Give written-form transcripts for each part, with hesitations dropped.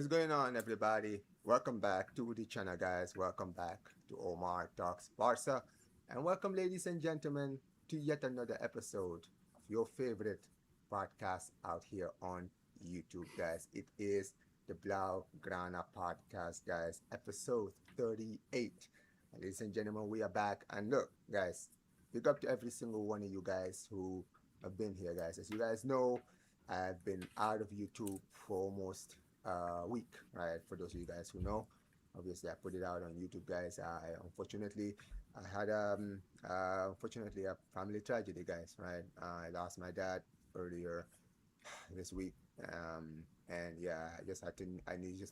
What's going on, everybody? Welcome back to the channel, guys. Welcome back to Omar Talks Barca. And welcome, ladies and gentlemen, to yet another episode of your favorite podcast out here on YouTube, guys. It is the Blaugrana podcast, guys, episode 38. And ladies and gentlemen, we are back. And look, guys, big up to every single one of you guys who have been here, guys. As you guys know, I've been out of YouTube for almost week, right? For those of you guys who know, obviously I put it out on YouTube, guys. I had unfortunately a family tragedy, guys. Right? I lost my dad earlier this week, and yeah, just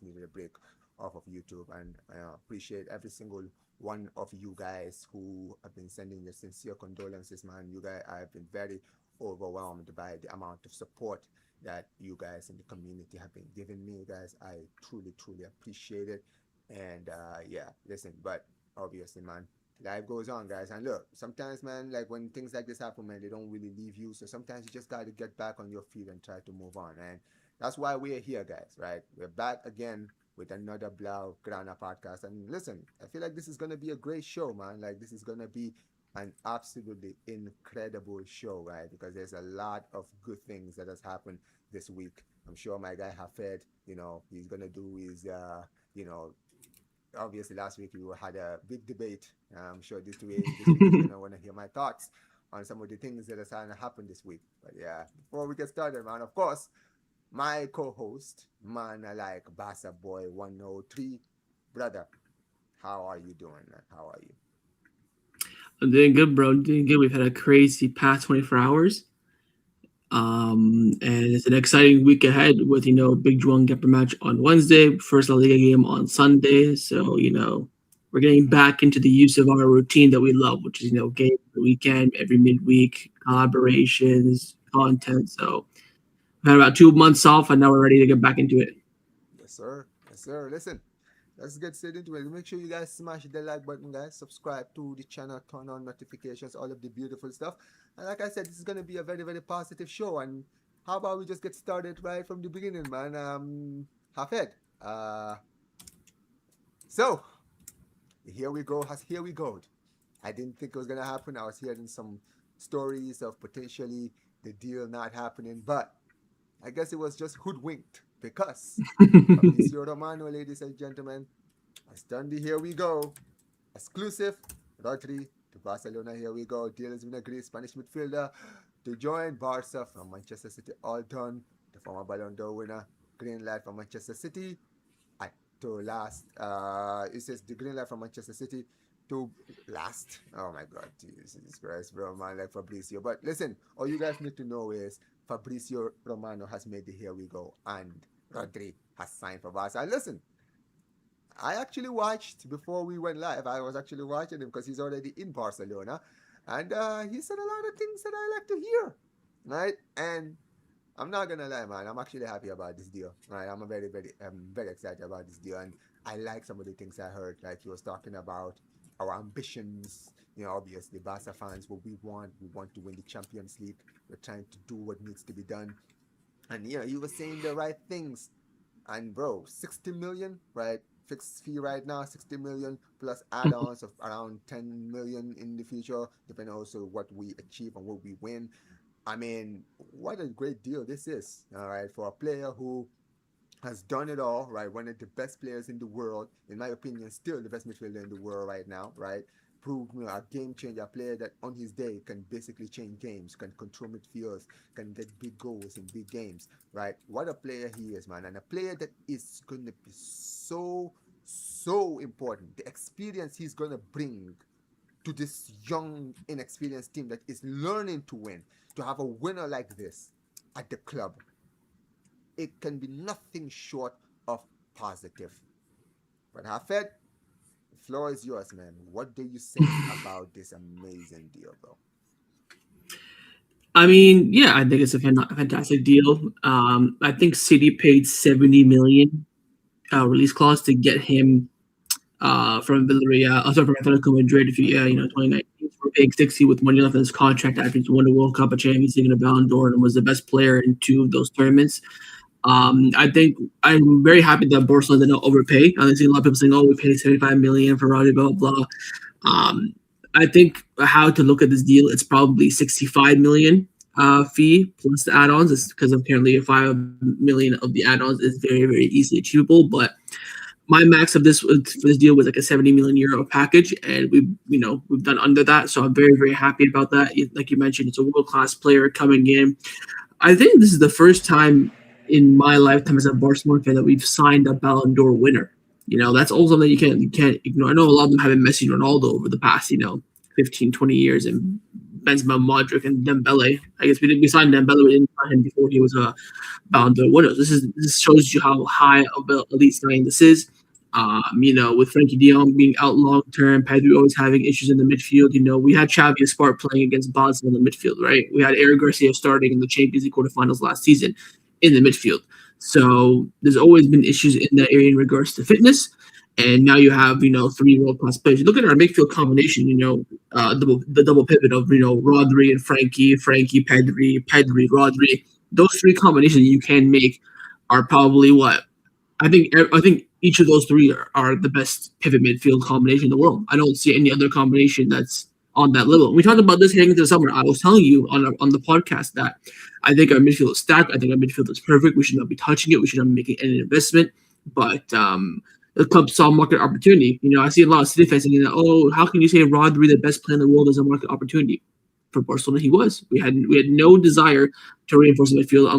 needed a break off of YouTube, and I appreciate every single one of you guys who have been sending your sincere condolences, man. You guys, I've been very overwhelmed by the amount of support that you guys in the community have been giving me, guys. I truly appreciate it. And yeah, listen, but obviously, man, life goes on, guys. And look, sometimes, man, like when things like this happen, man, they don't really leave you. So sometimes you just got to get back on your feet and try to move on. And that's why we're here, guys, right? We're back again with another Blaugrana podcast. And listen, I feel like this is going to be a great show, man. Like this is going to be an absolutely incredible show, right? Because there's a lot of good things that has happened this week. I'm sure my guy Hafed, he's gonna do his, obviously last week we had a big debate. I'm sure this week he's gonna want to hear my thoughts on some of the things that has happened this week. But yeah, before we get started, man, of course, my co-host, man, I like Barca Boy 103, brother. How are you doing, man? How are you? I'm doing good, bro. I'm doing good. We've had a crazy past 24 hours. And it's an exciting week ahead with, big João Cancelo match on Wednesday, first La Liga game on Sunday. So, we're getting back into the use of our routine that we love, which is, game the weekend, every midweek, collaborations, content. So we've had about 2 months off and now we're ready to get back into it. Yes, sir. Yes, sir. Listen, let's get straight into it. Make sure you guys smash the like button, guys. Subscribe to the channel, turn on notifications, all of the beautiful stuff. And like I said, this is going to be a very positive show. And how about we just get started right from the beginning, man? Hafed. So, here we go. Here we go. I didn't think it was going to happen. I was hearing some stories of potentially the deal not happening. But I guess it was just hoodwinked. Because Fabrizio Romano, ladies and gentlemen, has done the here we go. Exclusive, Rodri to Barcelona, here we go. Deal has been agreed. Spanish midfielder to join Barca from Manchester City, all done. The former Ballon d'Or winner, green light from Manchester City. To last, it says the green light from Manchester City to last. Oh my God, Jesus Christ, bro, man, like Fabrizio. But listen, all you guys need to know is Fabrizio Romano has made the here we go, and Rodri has signed for Barca. And listen, I actually watched before we went live. I was actually watching him because he's already in Barcelona, and he said a lot of things that I like to hear, right? And I'm not gonna lie, man. I'm actually happy about this deal, right? I'm very excited about this deal, and I like some of the things I heard. Like he was talking about our ambitions. Obviously, Barca fans, what we want to win the Champions League. We're trying to do what needs to be done. And, he was saying the right things. And, bro, 60 million, right? Fixed fee right now, 60 million plus add-ons of around 10 million in the future, depending also what we achieve and what we win. I mean, what a great deal this is, all right, for a player who has done it all, right? One of the best players in the world, in my opinion, still the best midfielder in the world right now, right? Prove a game changer, a player that on his day can basically change games, can control midfields, can get big goals in big games, right? What a player he is, man. And a player that is going to be so important. The experience he's going to bring to this young, inexperienced team that is learning to win, to have a winner like this at the club, it can be nothing short of positive. But Hafed, the floor is yours, man. What do you say about this amazing deal, bro? I mean, yeah, I think it's a fantastic deal. I think City paid 70 million release clause to get him from Villarreal, also from Atletico Madrid. If 2019, we're paying 60 with money left in his contract after he won the World Cup, a Champions League, and a Ballon d'Or, and was the best player in 2 of those tournaments. I think I'm very happy that Barcelona did not overpay. I see a lot of people saying, "Oh, we paid 75 million for Rodri, blah blah blah." Um, I think how to look at this deal, it's probably 65 million fee plus the add-ons. It's because apparently 5 million of the add-ons is very easily achievable. But my max of this for this deal was like a 70 million euro package, and we've done under that. So I'm very happy about that. Like you mentioned, it's a world-class player coming in. I think this is the first time in my lifetime as a Barcelona fan that we've signed a Ballon d'Or winner. That's also something you can't ignore. I know a lot of them have been Messi and Ronaldo over the past 15, 20 years, and Benzema, Modric, and Dembele. I guess we signed Dembele. We didn't sign him before he was a Ballon d'Or winner. This shows you how high of an elite signing this is. With Frankie de Jong being out long term, Pedro always having issues in the midfield. We had Xavi Espart playing against Basel in the midfield, right? We had Eric Garcia starting in the Champions League quarterfinals last season in the midfield. So there's always been issues in that area in regards to fitness. And now you have, three world-class players. You look at our midfield combination, the double pivot of, Rodri and Frankie, Pedri, Rodri. Those three combinations you can make are probably what I think each of those three are the best pivot midfield combination in the world. I don't see any other combination that's on that level. We talked about this heading into the summer. I was telling you on the podcast that I think our midfield is stacked. I think our midfield is perfect. We should not be touching it. We should not be making any investment. But the club saw market opportunity. I see a lot of City fans saying that, oh, how can you say Rodri, the best player in the world, is a market opportunity? For Barcelona, he was. We had no desire to reinforce the midfield.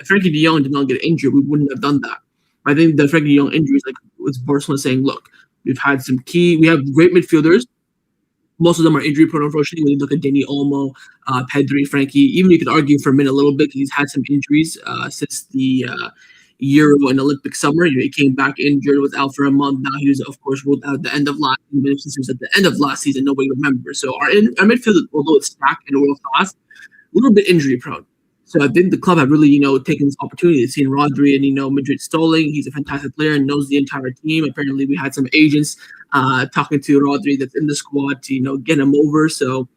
Frankie de Jong did not get injured. We wouldn't have done that. I think the Frankie de Jong injuries, like was Barcelona saying, look, we have great midfielders. Most of them are injury prone, unfortunately. When you look at Dani Olmo, Pedri, Frankie, even you could argue for Min a little bit because he's had some injuries since the Euro and Olympic summer. He came back injured, was out for a month. Now he was, of course, ruled out at the end of last season. Since he was at the end of last season, nobody remembers. So our midfield, although it's stacked and world class, a little bit injury prone. So I think the club have really, taken this opportunity. Seeing Rodri and, Madrid stalling. He's a fantastic player and knows the entire team. Apparently, we had some agents talking to Rodri that's in the squad to, get him over. So,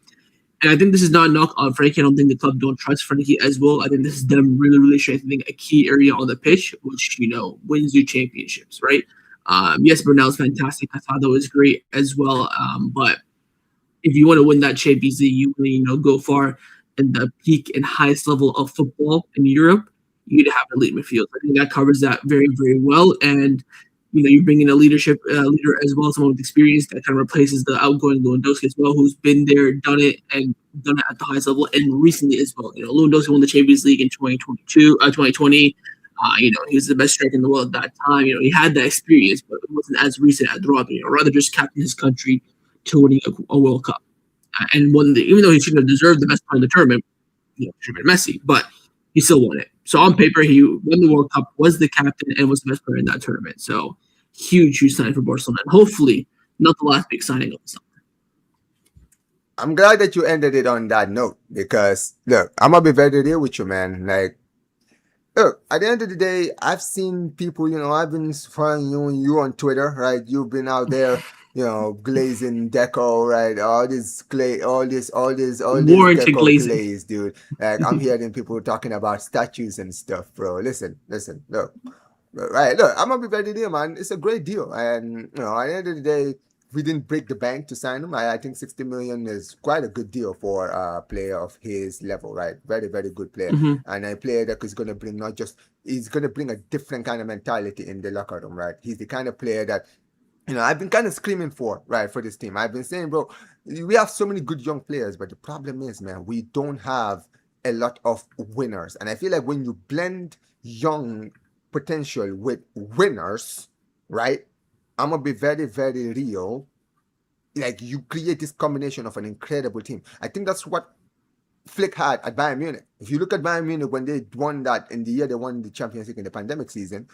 and I think this is not a knock on Frankie. I don't think the club don't trust Frankie as well. I think this is them really strengthening a key area on the pitch, which, wins you championships, right? Yes, Bernal's fantastic. Casado is great as well. But if you want to win that Champions League, you really, go far in the peak and highest level of football in Europe, you need to have an elite midfield. I think that covers that very well. And you bring in a leader as well, someone with experience that kind of replaces the outgoing Lewandowski as well, who's been there, done it at the highest level, and recently as well. Lewandowski won the Champions League in 2020. He was the best striker in the world at that time. He had that experience, but it wasn't as recent as Rodri. Rodri just captained his country to winning a World Cup. And even though he shouldn't have deserved the best part of the tournament, should have been Messi, but he still won it. So on paper, he won the World Cup, was the captain, and was the best player in that tournament. So huge signing for Barcelona, and hopefully not the last big signing of the summer. I'm glad that you ended it on that note because look, I'm gonna be very real with you, man. Like, look, at the end of the day, I've seen people. I've been following you on Twitter, right? You've been out there. Glazing deco, right? All this Warranted deco glazing. glaze, dude. Like I'm hearing people talking about statues and stuff, bro. Listen, look. Right, look, I'm gonna be very real, man. It's a great deal. And at the end of the day, we didn't break the bank to sign him. I think 60 million is quite a good deal for a player of his level, right? Very good player. Mm-hmm. And a player that is gonna bring he's gonna bring a different kind of mentality in the locker room, right? He's the kind of player that I've been kind of screaming for this team. I've been saying, bro, we have so many good young players, but the problem is, man, we don't have a lot of winners. And I feel like when you blend young potential with winners, right? I'm going to be very real. Like, you create this combination of an incredible team. I think that's what Flick had at Bayern Munich. If you look at Bayern Munich, when they won that in the year they won the Champions League in the pandemic season,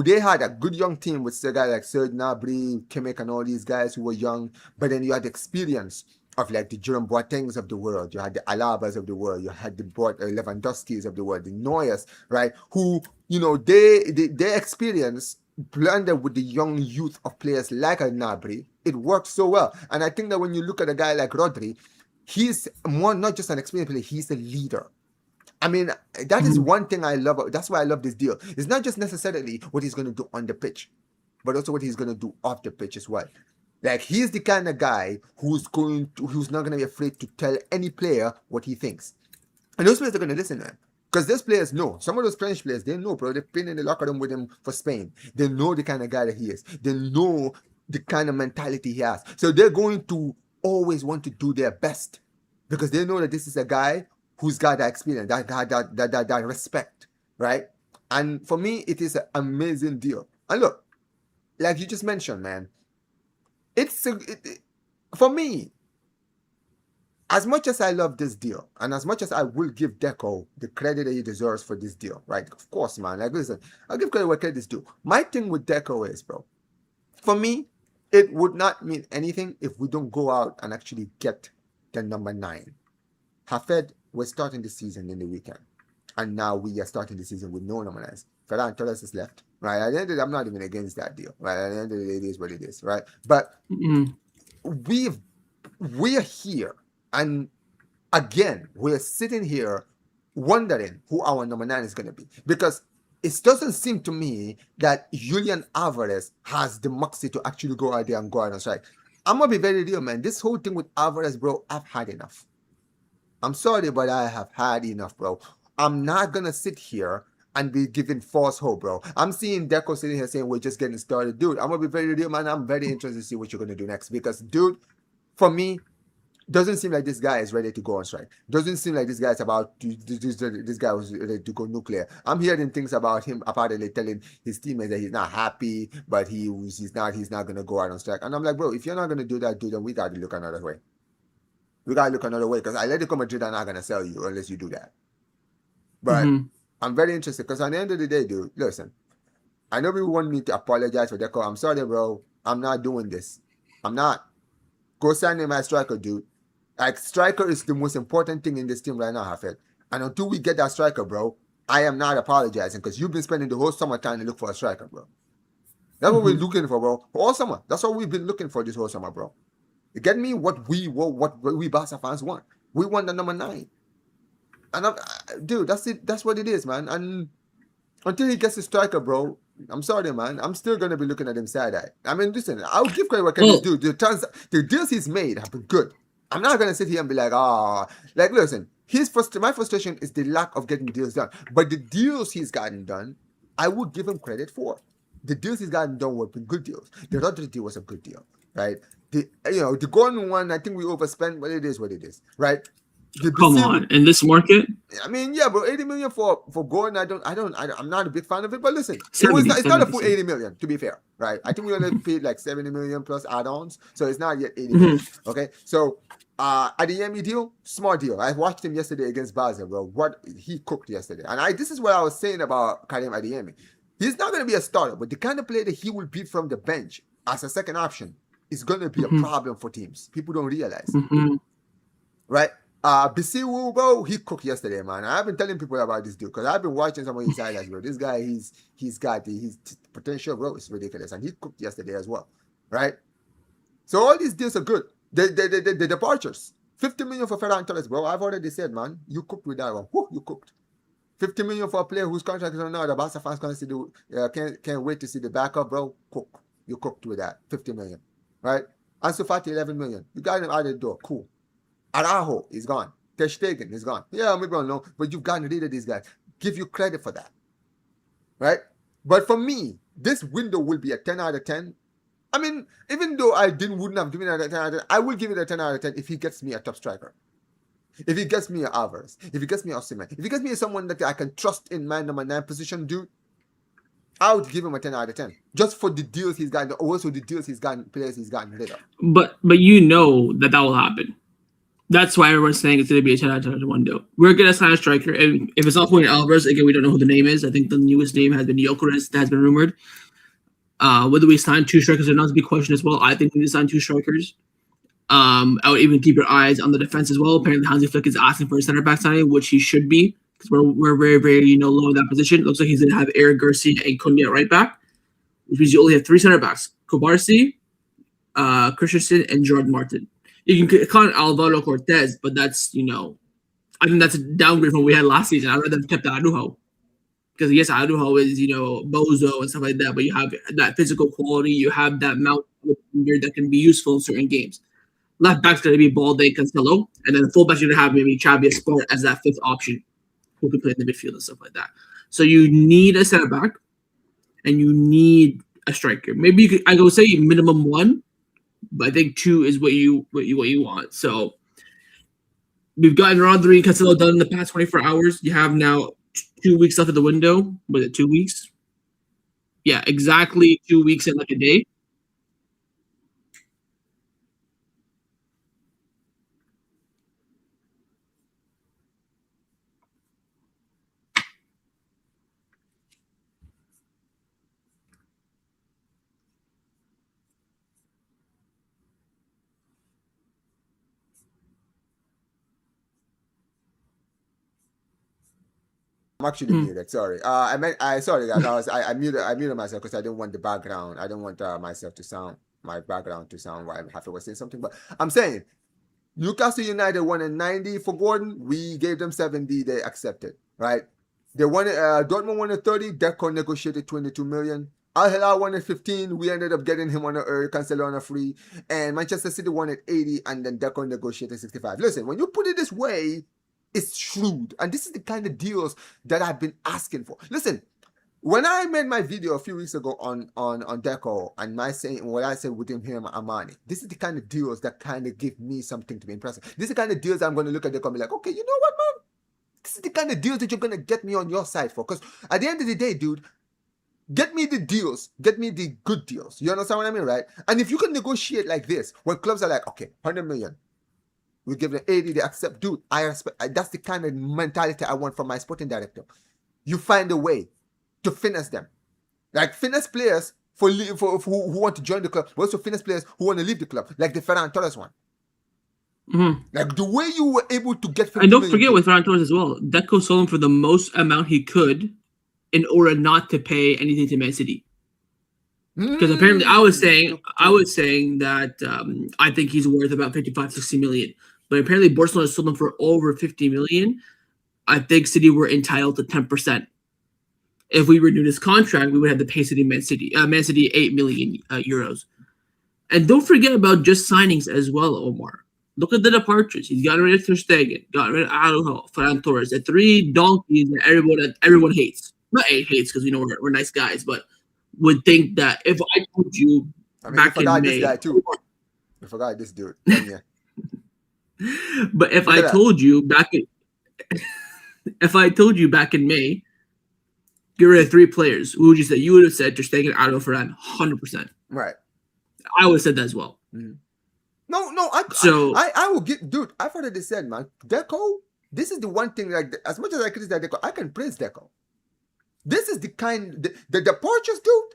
they had a good young team with a guy like Serge Gnabry, Kimmich, and all these guys who were young, but then you had experience of like the Jerome Boatengs of the world, you had the Alabas of the world, you had the Lewandowskis of the world, the Neuers, right? Who, their experience blended with the young youth of players like a Gnabry, it worked so well. And I think that when you look at a guy like Rodri, he's more not just an experienced player, he's a leader. I mean, that is Mhm. one thing I love. That's why I love this deal. It's not just necessarily what he's going to do on the pitch, but also what he's going to do off the pitch as well. Like he's the kind of guy who's not going to be afraid to tell any player what he thinks, and those players are going to listen to him. Because those players know. Some of those French players, they know, bro. They've been in the locker room with him for Spain. They know the kind of guy that he is. They know the kind of mentality he has. So they're going to always want to do their best because they know that this is a guy who's got that experience, that respect, right? And for me, it is an amazing deal. And look, like you just mentioned, man, for me, as much as I love this deal, and as much as I will give Deco the credit that he deserves for this deal, right? Of course, man. Like, listen, I'll give credit where credit is due. My thing with Deco is, bro, for me, it would not mean anything if we don't go out and actually get the number 9. Hafed, we're starting the season in the weekend. And now we are starting the season with no number 9s. Ferran Torres is left, right? At the end of the day, I'm not even against that deal, right? At the end of the day, it is what it is, right? But Mhm. we're here, and again, we're sitting here wondering who our number 9 is going to be because it doesn't seem to me that Julian Alvarez has the moxie to actually go out there and go out and strike. I'm gonna be very real, man. This whole thing with Alvarez, bro, I've had enough. I'm sorry, but I have had enough, bro. I'm not gonna sit here and be giving false hope, bro. I'm seeing Deco sitting here saying we're just getting started. Dude, I'm gonna be very real, man. I'm very interested to see what you're gonna do next because, dude, for me, doesn't seem like this guy is ready to go on strike. Doesn't seem like this guy is about to, this guy was ready to go nuclear. I'm hearing things about him apparently telling his teammates that he's not happy, but he's not gonna go out on strike. And I'm like, bro, if you're not gonna do that, dude, then we gotta look another way. We gotta look another way because Atletico Madrid are not gonna sell you unless you do that. But Mhm. I'm very interested because at the end of the day, dude, listen, I know people want me to apologize for Deco. I'm sorry, bro. I'm not doing this. I'm not. Go sign him as striker, dude. Like, striker is the most important thing in this team right now, Hafed. And until we get that striker, bro, I am not apologizing because you've been spending the whole summer trying to look for a striker, bro. That's what we're Mhm. looking for, bro. All summer. That's what we've been looking for this whole summer, bro. You get me? What we Barca fans want. We want the number 9. And dude, that's it. That's what it is, man. And until he gets a striker, bro, I'm sorry, man. I'm still gonna be looking at him side eye. I mean, listen, I'll give credit where credit is Well, due. The deals he's made have been good. I'm not gonna sit here and be like, like, listen, my frustration is the lack of getting deals done. But the deals he's gotten done, I would give him credit for. The deals he's gotten done were good deals. The Rodri deal was a good deal, right? The Gordon one, I think we overspent, but it is what it is, right? The come Brazil, on. In this market, I mean, yeah, bro, 80 million for Gordon. I'm not a big fan of it. But listen, seventy, it's not a 70, full 80 million, to be fair, right? I think we only paid like 70 million plus add-ons, so it's not yet 80 Mhm. million. Okay, so Adeyemi deal, smart deal. I watched him yesterday against Basel, bro. What he cooked yesterday, and this is what I was saying about Karim Adeyemi. He's not going to be a starter, but the kind of player that he will be from the bench as a second option is going to be a Mhm. problem for teams. People don't realize, Mhm. right? Bisiwu, bro, he cooked yesterday, man. I've been telling people about this dude because I've been watching some of his highlights, bro. This guy, he's got his potential, bro. It's ridiculous, and he cooked yesterday as well, right? So all these deals are good. The departures, 50 million for Ferran Torres, bro. I've already said, man, you cooked with that one. Whew, you cooked. 50 million for a player whose contract is on now. The Barca fans can't wait to see the backup, bro. Cook. You cooked with that. 50 million, right? Ansu Fati, 11 million. You got him out of the door. Cool. Araujo is gone. Ter Stegen is gone. Yeah, maybe I don't know, but you've gotten rid of these guys. Give you credit for that, right? But for me, this window will be a 10 out of 10. I mean, even though wouldn't have given it a 10 out of 10, I will give it a 10 out of 10 if he gets me a top striker. If he gets me an Alvarez, if he gets me Osimhen, if he gets me someone that I can trust in my number 9 position, dude, I would give him a 10 out of 10. Just for the deals he's gotten, also the deals he's gotten, players he's gotten rid of. But you know that will happen. That's why everyone's saying it's going to be a 10 out of 10 window. We're going to sign a striker. And if it's not Julian Alvarez, again, we don't know who the name is. I think the newest name has been Gyokeres. That has been rumored. Whether we sign 2 strikers or not is a big question as well. I think we need to sign 2 strikers. I would even keep your eyes on the defense as well. Apparently, Hansi Flick is asking for a center back signing, which he should be because we're very, very low in that position. It looks like he's going to have Eric Garcia and Cunha right back, which means you only have 3 center backs: Kobarsi, Christensen, and Jordan Martin. You can count Alvaro Cortez, but that's I think that's a downgrade from what we had last season. I'd rather have kept Arujo. Because yes, Arujo is, bozo and stuff like that, but you have that physical quality, you have that mount that can be useful in certain games. Left back's going to be Balde, Cancelo, and then the fullback's going to have maybe Xavi Sport as that fifth option who can play in the midfield and stuff like that. So you need a center back, and you need a striker. Maybe you could, I go say minimum one, but I think two is what you want. So we've gotten Rodri and Cancelo done in the past 24 hours. You have now 2 weeks left of the window. Was it 2 weeks? Yeah, exactly 2 weeks and like a day. I'm actually muted. Sorry. Sorry guys. I muted myself because I didn't want the background. I didn't want my background to sound while Hafer was saying something. But I'm saying Newcastle United wanted 90 for Gordon. We gave them 70. They accepted. Right. They wanted Dortmund wanted 30. Deco negotiated 22 million. Al Hilal wanted 15. We ended up getting him on a Cancelo on a free. And Manchester City wanted 80, and then Deco negotiated 65. Listen, when you put it this way, it's shrewd. And this is the kind of deals that I've been asking for. Listen, when I made my video a few weeks ago on Deco and saying what I said with him and Armani, this is the kind of deals that kind of give me something to be impressed with. This is the kind of deals I'm going to look at Deco and be like, okay, you know what, man? This is the kind of deals that you're going to get me on your side for. Because at the end of the day, dude, get me the deals. Get me the good deals. You understand what I mean, right? And if you can negotiate like this, when clubs are like, okay, 100 million. We give them 80, they accept. Dude, I respect. That's the kind of mentality I want from my sporting director. You find a way to finesse them. Like finesse players for who want to join the club, but also finesse players who want to leave the club, like the Ferran Torres one. Mm-hmm. Like the way you were able to get 50 and don't forget with Ferran Torres as well, Deco sold him for the most amount he could in order not to pay anything to Man City. Because apparently I was saying that I think he's worth about 55-60 million. But apparently Barcelona sold him for over 50 million. I think City were entitled to 10%. If we renewed his contract, we would have to pay Man City 8 million euros. And don't forget about just signings as well, Omar. Look at the departures. He's gotten rid of Ter Stegen, got rid of Arujo, Ferran Torres, the three donkeys that everyone hates. Not hates because we're nice guys, but would think that if I told you back in May, this guy too. I forgot this dude. Yeah. But if I told you back in May, get rid of three players, who would you say? You would have said Ter Stegen, Arujo, Ferran, 100%. Right. I would have said that as well. Mm-hmm. No. I will get, dude. I've already said, man. Deco. This is the one thing. Like as much as I criticize Deco, I can praise Deco. This is the kind the departures, dude.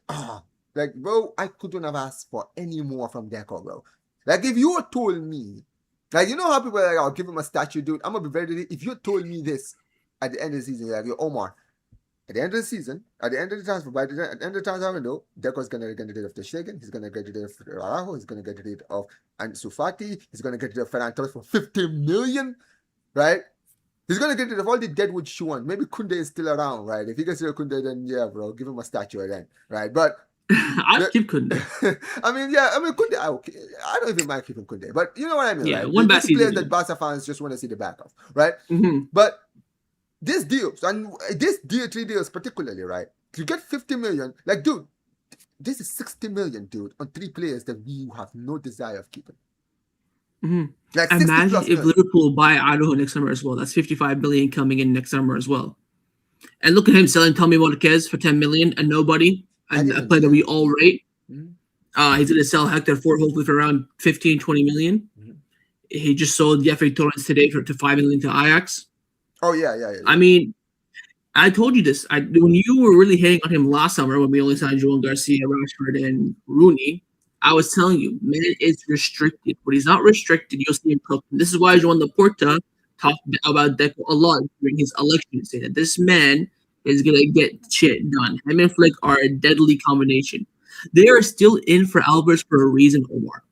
Like bro, I couldn't have asked for any more from Deco, bro. Like if you had told me. Like, you know how people are like, I'll give him a statue, dude. I'm going to be very, if you told me this at the end of the season, you're like, yo, Omar, at the end of the season, at the end of the transfer, at the end of the transfer window, Deco's going to get rid of Ter Stegen, he's going to get rid of Araujo, he's going to get rid of Ansu Fati, he's going to get rid of Ferran Torres for 50 million, right? He's going to get rid of all the deadwood shoe. Maybe Kunde is still around, right? If he gets rid of Kunde, then yeah, bro, give him a statue again, right? But I'd keep Kunde. Kunde, I don't even mind keeping Kunde, but you know what I mean, yeah, right? One bad players that Barca fans just want to see the back of, right? Mm-hmm. But this deals, and this three deals particularly, right? To get 50 million, like, dude, this is 60 million, dude, on three players that we have no desire of keeping. Mm-hmm. Like imagine if Liverpool buy Arujo next summer as well. That's 55 million coming in next summer as well. And look at him selling Tommy Gyokeres for 10 million and nobody. And a player that we all rate. Mm-hmm. He's going to sell Hector Ford hopefully for around 15-20 million. Mm-hmm. He just sold Viktor today to 5 million to Ajax. Oh, yeah. I mean, I told you this. When you were really hating on him last summer when we only signed João Garcia, Rashford, and Rooney, I was telling you, man is restricted. But he's not restricted. You'll see him cook. And this is why João Laporta talked about Deco a lot during his election, saying that this man is going to get shit done. Him and Flick are a deadly combination. They are still in for Albers for a reason, Omar.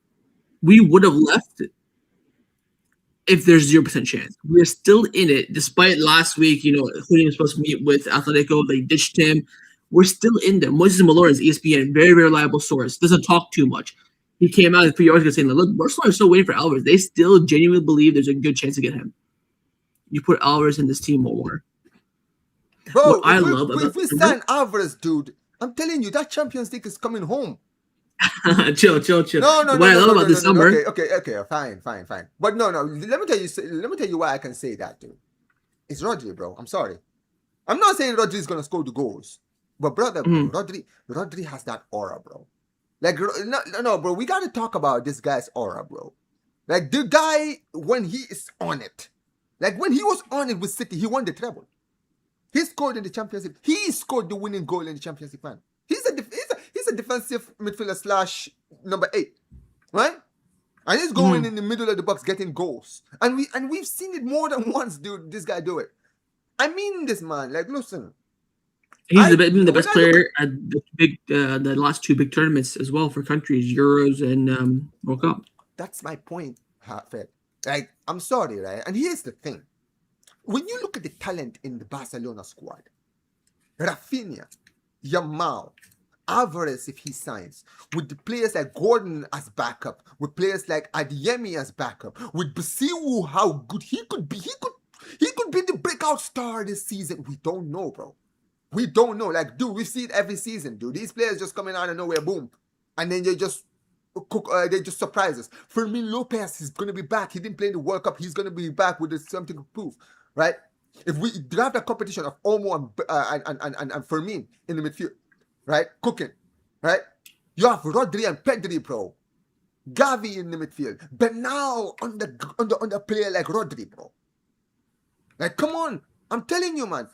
We would have left it if there's 0% chance. We're still in it, despite last week, Julian was supposed to meet with Atletico. They ditched him. We're still in there. Moises Malloran's ESPN, very, very reliable source. Doesn't talk too much. He came out 3 hours ago saying, look, Barcelona is still waiting for Alvarez. They still genuinely believe there's a good chance to get him. You put Alvarez in this team more. Bro, if we sign Alvarez, dude, I'm telling you, that Champions League is coming home. chill. No. What I love about this summer. Okay, fine. But no. Let me tell you why I can say that, dude. It's Rodri, bro. I'm sorry. I'm not saying Rodri is gonna score the goals, but brother, Rodri has that aura, bro. Like, no, bro. We gotta talk about this guy's aura, bro. Like, the guy, when he is on it, like when he was on it with City, he won the treble. He scored in the Champions League. He scored the winning goal in the Champions League, man. He's a defensive midfielder / number 8, right? And he's going in the middle of the box getting goals. And we've seen it more than once, dude. This guy do it. I mean this, man. Like, listen. He's the best player at the last 2 big tournaments as well for countries, Euros and World Cup. That's my point, Fed. Like, I'm sorry, right? And here's the thing. When you look at the talent in the Barcelona squad, Rafinha, Yamal, Alvarez, if he signs, with the players like Gordon as backup, with players like Adeyemi as backup, with Basiu, how good he could be. He could be the breakout star this season. We don't know, bro. We don't know. Like, dude, we see it every season, dude. These players just coming out of nowhere, boom, and then they just surprise us. Fermin Lopez is gonna be back. He didn't play in the World Cup. He's gonna be back with something to prove, right? If we draft a competition of Olmo and Fermin in the midfield, right, cooking, right? You have Rodri and Pedri, bro. Gavi in the midfield. Bernal on the player like Rodri, bro. Like, come on. I'm telling you, man.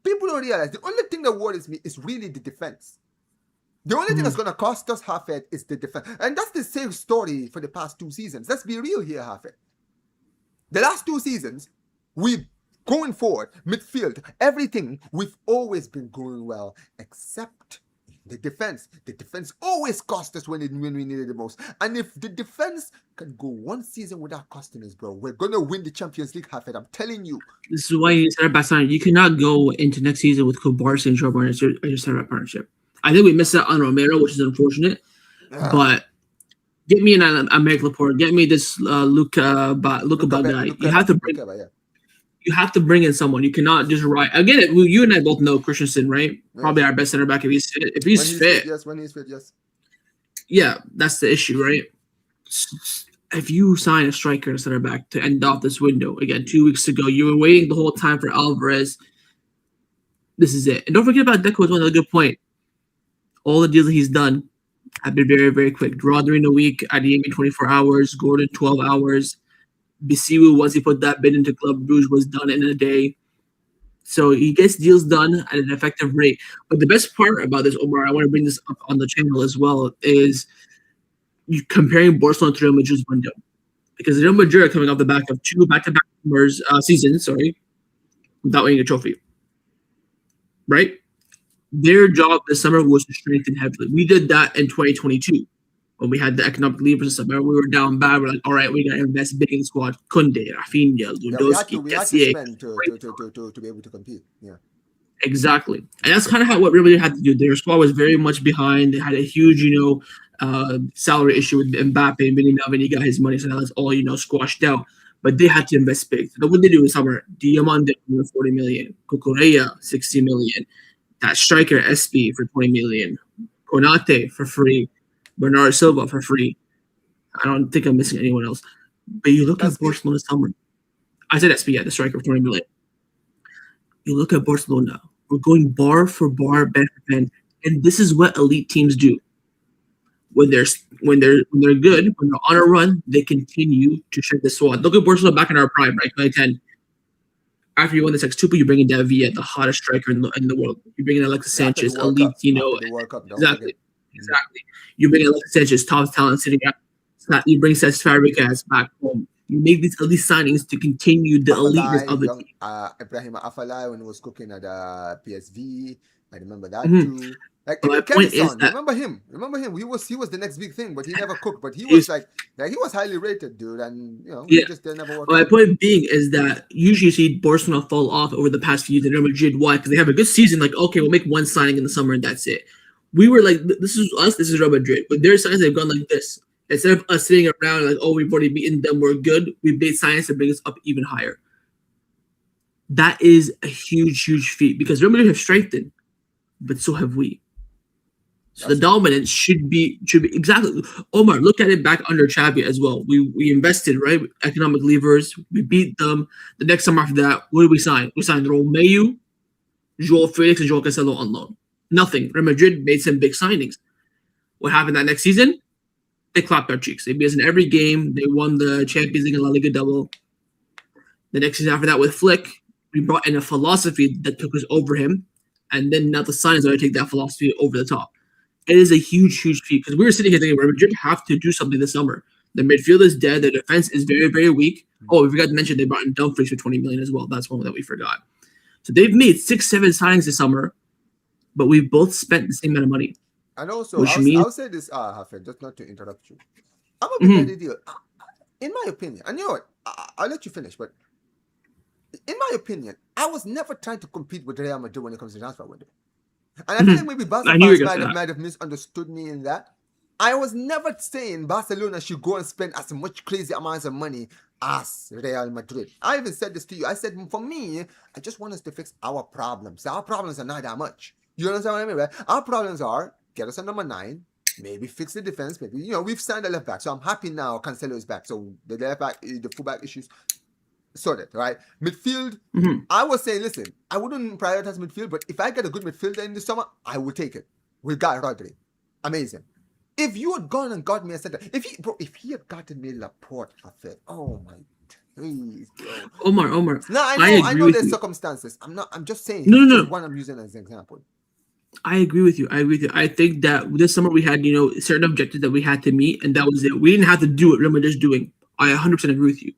People don't realize the only thing that worries me is really the defense. The only thing that's going to cost us Hafed is the defense. And that's the same story for the past 2 seasons. Let's be real here, Hafed. The last 2 seasons, we've going forward, midfield, everything, we've always been going well, except the defense. The defense always cost us when we needed it the most. And if the defense can go 1 season without costing us, bro, we're going to win the Champions League, Hafed. I'm telling you. This is why you said about signing. You cannot go into next season with Barca and Joao as your center partnership. I think we missed out on Romero, which is unfortunate. But get me an American Laporte. Get me this Luca guy. You have to bring in someone. You cannot just ride. Again, you and I both know Christensen, right? Yeah. Probably our best center back if he's fit. When he's fit, yes. Yeah, that's the issue, right? If you sign a striker and center back to end off this window, again, 2 weeks ago, you were waiting the whole time for Alvarez. This is it. And don't forget about Deco as well. Another good point. All the deals that he's done have been very, very quick. Rodri in a week, Adeyemi 24 hours, Gordon 12 hours. Basiu, once he put that bid into Club Brugge, was done in a day. So he gets deals done at an effective rate. But the best part about this, Omar, I want to bring this up on the channel as well, is you comparing Barcelona to Real Madrid's window. Because Real Madrid are coming off the back of 2 back-to-back seasons, without winning a trophy. Right? Their job this summer was to strengthen heavily. We did that in 2022 when we had the economic levers and stuff. We were down bad. We're like, all right, we got to invest big in the squad. Kunde, Rafinha, Lewandowski, we had to spend to be able to compete. Yeah. Exactly. And that's kind of what Real Madrid had to do. Their squad was very much behind. They had a huge, salary issue with Mbappe and Vinny. Now Vinny got his money, so that's all, squashed out. But they had to invest big. So what they do in the summer, Diamande for 40 million, Cucurella 60 million, that striker SB for 20 million, Konate for free, Bernardo Silva for free. I don't think I'm missing anyone else. But you look at Barcelona summer. I said SB, yeah, the striker for 20 million. You look at Barcelona. We're going bar for bar, band for band, and this is what elite teams do. When they're good, when they're on a run, they continue to shed the squad. Look at Barcelona back in our prime, right? 2010. After you won the Sextuple, you bring in David, the hottest striker in the world. You bring in Alexis Sanchez, elite, exactly. You bring in Alexis Sanchez, top talent sitting out. You bring Cesc Fabregas back home. You make these elite signings to continue the eliteness Afalai, of the young team. Ibrahim Afalai when he was cooking at PSV. I remember that Mhm. too. Like But my even point is Kevison, that remember him? Remember him? He was the next big thing, but he never cooked. But he was is like he was highly rated, dude, and yeah. it just didn't never work But my out. point being is that usually you see Barcelona fall off over the past few years in Real Madrid. Why? Because they have a good season. Like, okay, we'll make one signing in the summer and that's it. We were like, this is us. This is Real Madrid. But their signs they've gone like this. Instead of us sitting around like, oh, we've already beaten them, we're good. We made signs to bring us up even higher. That is a huge, huge feat because Real Madrid have strengthened, but so have we. So the That's true. dominance should be exactly. Omar, look at it back under Xavi as well. We invested right economic levers. We beat them. The next summer after that, what did we sign? We signed Romeu, Joao Felix, and João Cancelo on loan. Nothing. Real Madrid made some big signings. What happened that next season? They clapped their cheeks. They beat us in every game. They won the Champions League and La Liga double. The next season after that with Flick, we brought in a philosophy that took us over him, and then now the signings are to take that philosophy over the top. It is a huge, huge feat because we were sitting here thinking Real Madrid have to do something this summer. The midfield is dead. The defense is very, very weak. Oh, we forgot to mention they brought in Dumfries for 20 million as well. That's one that we forgot. So they've made 6-7 signings this summer, but we've both spent the same amount of money, And also, which means I'll say this, Hafid, just not to interrupt you. I'm a big mhm, the deal. In my opinion, and you know what? I'll let you finish, but in my opinion, I was never trying to compete with Real Madrid when it comes to transfer window. And I feel like maybe Barca I knew you fans were going to say might have misunderstood me in that. I was never saying Barcelona should go and spend as much crazy amounts of money as Real Madrid. I even said this to you. I said, for me, I just want us to fix our problems. Our problems are not that much. You understand what I mean, right? Our problems are get us a number 9, maybe fix the defense. Maybe we've signed a left back, so I'm happy now. Cancelo is back, so the left back, the fullback issues sorted, right? Midfield, that. Mhm. I was saying, listen, I wouldn't prioritize midfield, but if I get a good midfielder in the summer, I would take it. We got Rodri, amazing. If you had gone and got me a center, if he had gotten me Laporte, I felt, oh my, please, bro. Omar, No, I I agree know with there's you. circumstances. I'm just saying No, he's no, just no. one I'm using as an example. I agree with you. I think that this summer we had, certain objectives that we had to meet, and that was it. We didn't have to do what Real Madrid's doing. I 100% agree with you.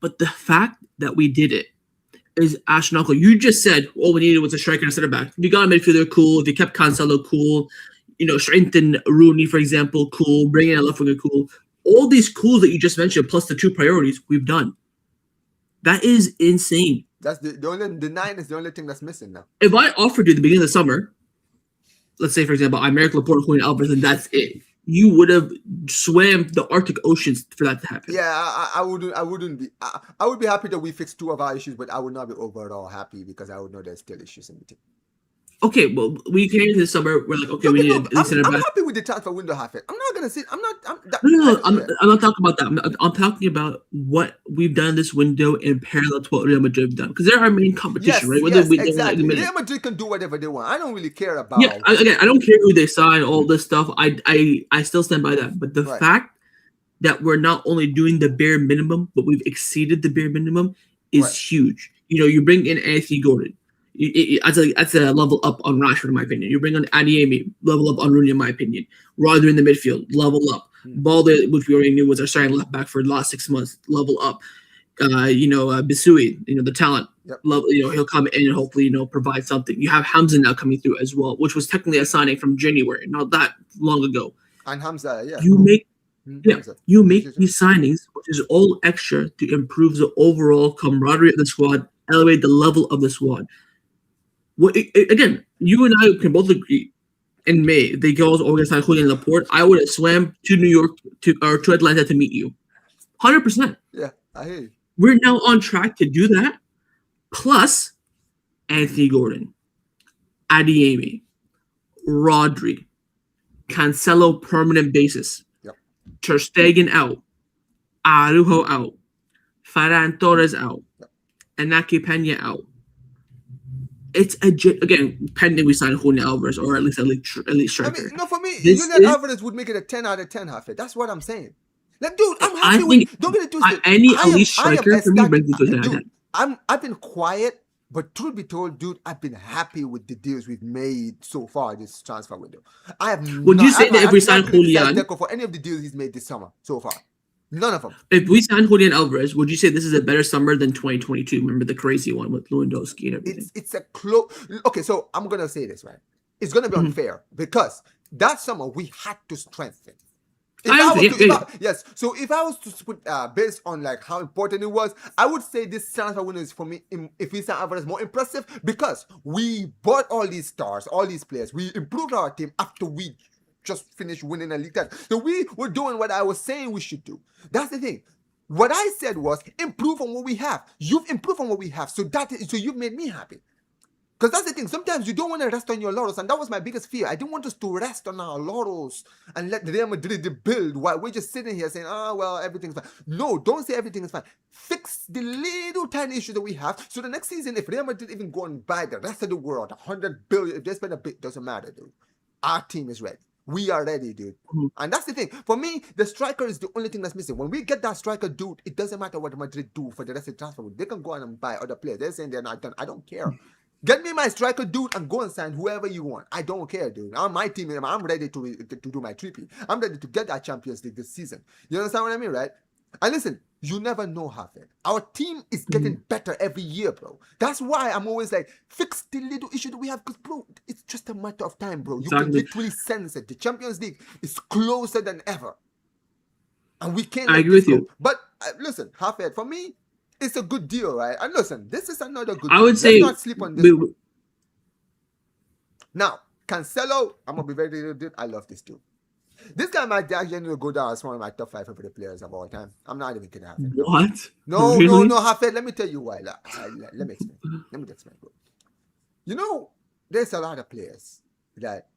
But the fact that we did it is astronomical. You just said all we needed was a striker and a center back. If you got a midfielder, cool. If you kept Cancelo, cool. Strengthen Rooney, for example, cool. Bring in a left winger, cool. All these cools that you just mentioned, plus the 2 priorities, we've done. That is insane. That's the 9 is the only thing that's missing now. If I offered you at the beginning of the summer, let's say, for example, American Laporte, Julian Alvarez, and that's it, you would have swam the Arctic oceans for that to happen. Yeah, I wouldn't be. I would be happy that we fixed 2 of our issues, but I would not be overall happy because I would know there's still issues in the team. Okay, well, we came into the summer. We're like, okay, Don't we get need me a wrong, elite center I'm back. happy with the transfer window half it. I'm not gonna sit. I'm not. No, I'm not talking about that. I'm talking about what we've done in this window in parallel to what Real Madrid have done, because they're our main competition, right? Yes, They're like exactly. the Real Madrid can do whatever they want. I don't really care yeah. about. Again, I don't care who they sign, all this stuff. I still stand by that. But the Right. fact that we're not only doing the bare minimum, but we've exceeded the bare minimum is Right. huge. You bring in Anthony Gordon. That's a level up on Rashford, in my opinion. You bring on Adeyemi, level up on Rooney, in my opinion. Rodri in the midfield, level up. Balde, which we already knew was our starting left back for the last 6 months, level up. Bisui, the talent, Yep. level. He'll come in and hopefully provide something. You have Hamza now coming through as well, which was technically a signing from January, not that long ago. And Hamza, yeah. You cool. make Hamza. you make these signings, which is all extra to improve the overall camaraderie of the squad, elevate the level of the squad. Again, you and I can both agree. In May, they go organize sign Julian Laporte. I would have swam to New York to Atlanta to meet you, 100%. Yeah, I hear you. We're now on track to do that. Plus, Anthony Gordon, Adeyemi, Rodri, Cancelo permanent basis, Yep. Ter Stegen out, Araujo out, Ferran Torres out, Inaki Pena out. It's again pending we sign Julian Alvarez or at least elite striker. I mean, no, for me, This Julian is- Alvarez would make it a 10 out of 10 half it. That's what I'm saying. Like, dude, I'm I happy think with. Don't get it twisted. any I am elite striker for me brings me to 10 out of 10. dude, I've been quiet, but truth be told, dude, I've been happy with the deals we've made so far this transfer window. I have. Would you say that if we sign criticized Julian- Deco for any of the deals he's made this summer so far? None of them. If we signed Julian Alvarez, would you say this is a better summer than 2022? Remember the crazy one with Lewandowski and everything? It's a close. Okay, so I'm gonna say this right. It's gonna be unfair because that summer we had to strengthen. Yes. So if I was to put based on like how important it was, I would say this transfer window is for me. If we sign Alvarez, more impressive because we bought all these stars, all these players. We improved our team after we just finished winning a league title. So we were doing what I was saying we should do. That's the thing. What I said was improve on what we have. You've improved on what we have, so you've made me happy. Because that's the thing. Sometimes you don't want to rest on your laurels, and that was my biggest fear. I didn't want us to rest on our laurels and let Real Madrid build while we're just sitting here saying, "Oh well, everything's fine." No, don't say everything is fine. Fix the little tiny issues that we have. So the next season, if Real Madrid even go and buy the rest of the world, 100 billion, if they spend a bit, doesn't matter, dude. Our team is ready. We are ready, dude. And that's the thing. For me, the striker is the only thing that's missing. When we get that striker, dude, it doesn't matter what Madrid do for the rest of the transfer. They can go on and buy other players. They're saying they're not done. I don't care. Get me my striker, dude, and go and sign whoever you want. I don't care, dude. I'm my team. I'm ready to do my trippy. I'm ready to get that Champions League this season. You understand what I mean, right? And listen, you never know, Hafid. Our team is getting better every year, bro. That's why I'm always like, fix the little issue that we have. Because, bro, it's just a matter of time, bro. You can literally sense it. The Champions League is closer than ever. And we can't I agree with you. But listen, Hafid, for me, it's a good deal, right? And listen, this is another good I deal. would say, let's not sleep on this. Now, Cancelo, I'm going to be very real. I love this dude. This guy might actually go down as one of my top 5 favorite players of all time. I'm not even kidding, Hafid. What? No, really? no, Hafid. Let me tell you why. Let me explain. Bro. You know, there's a lot of players that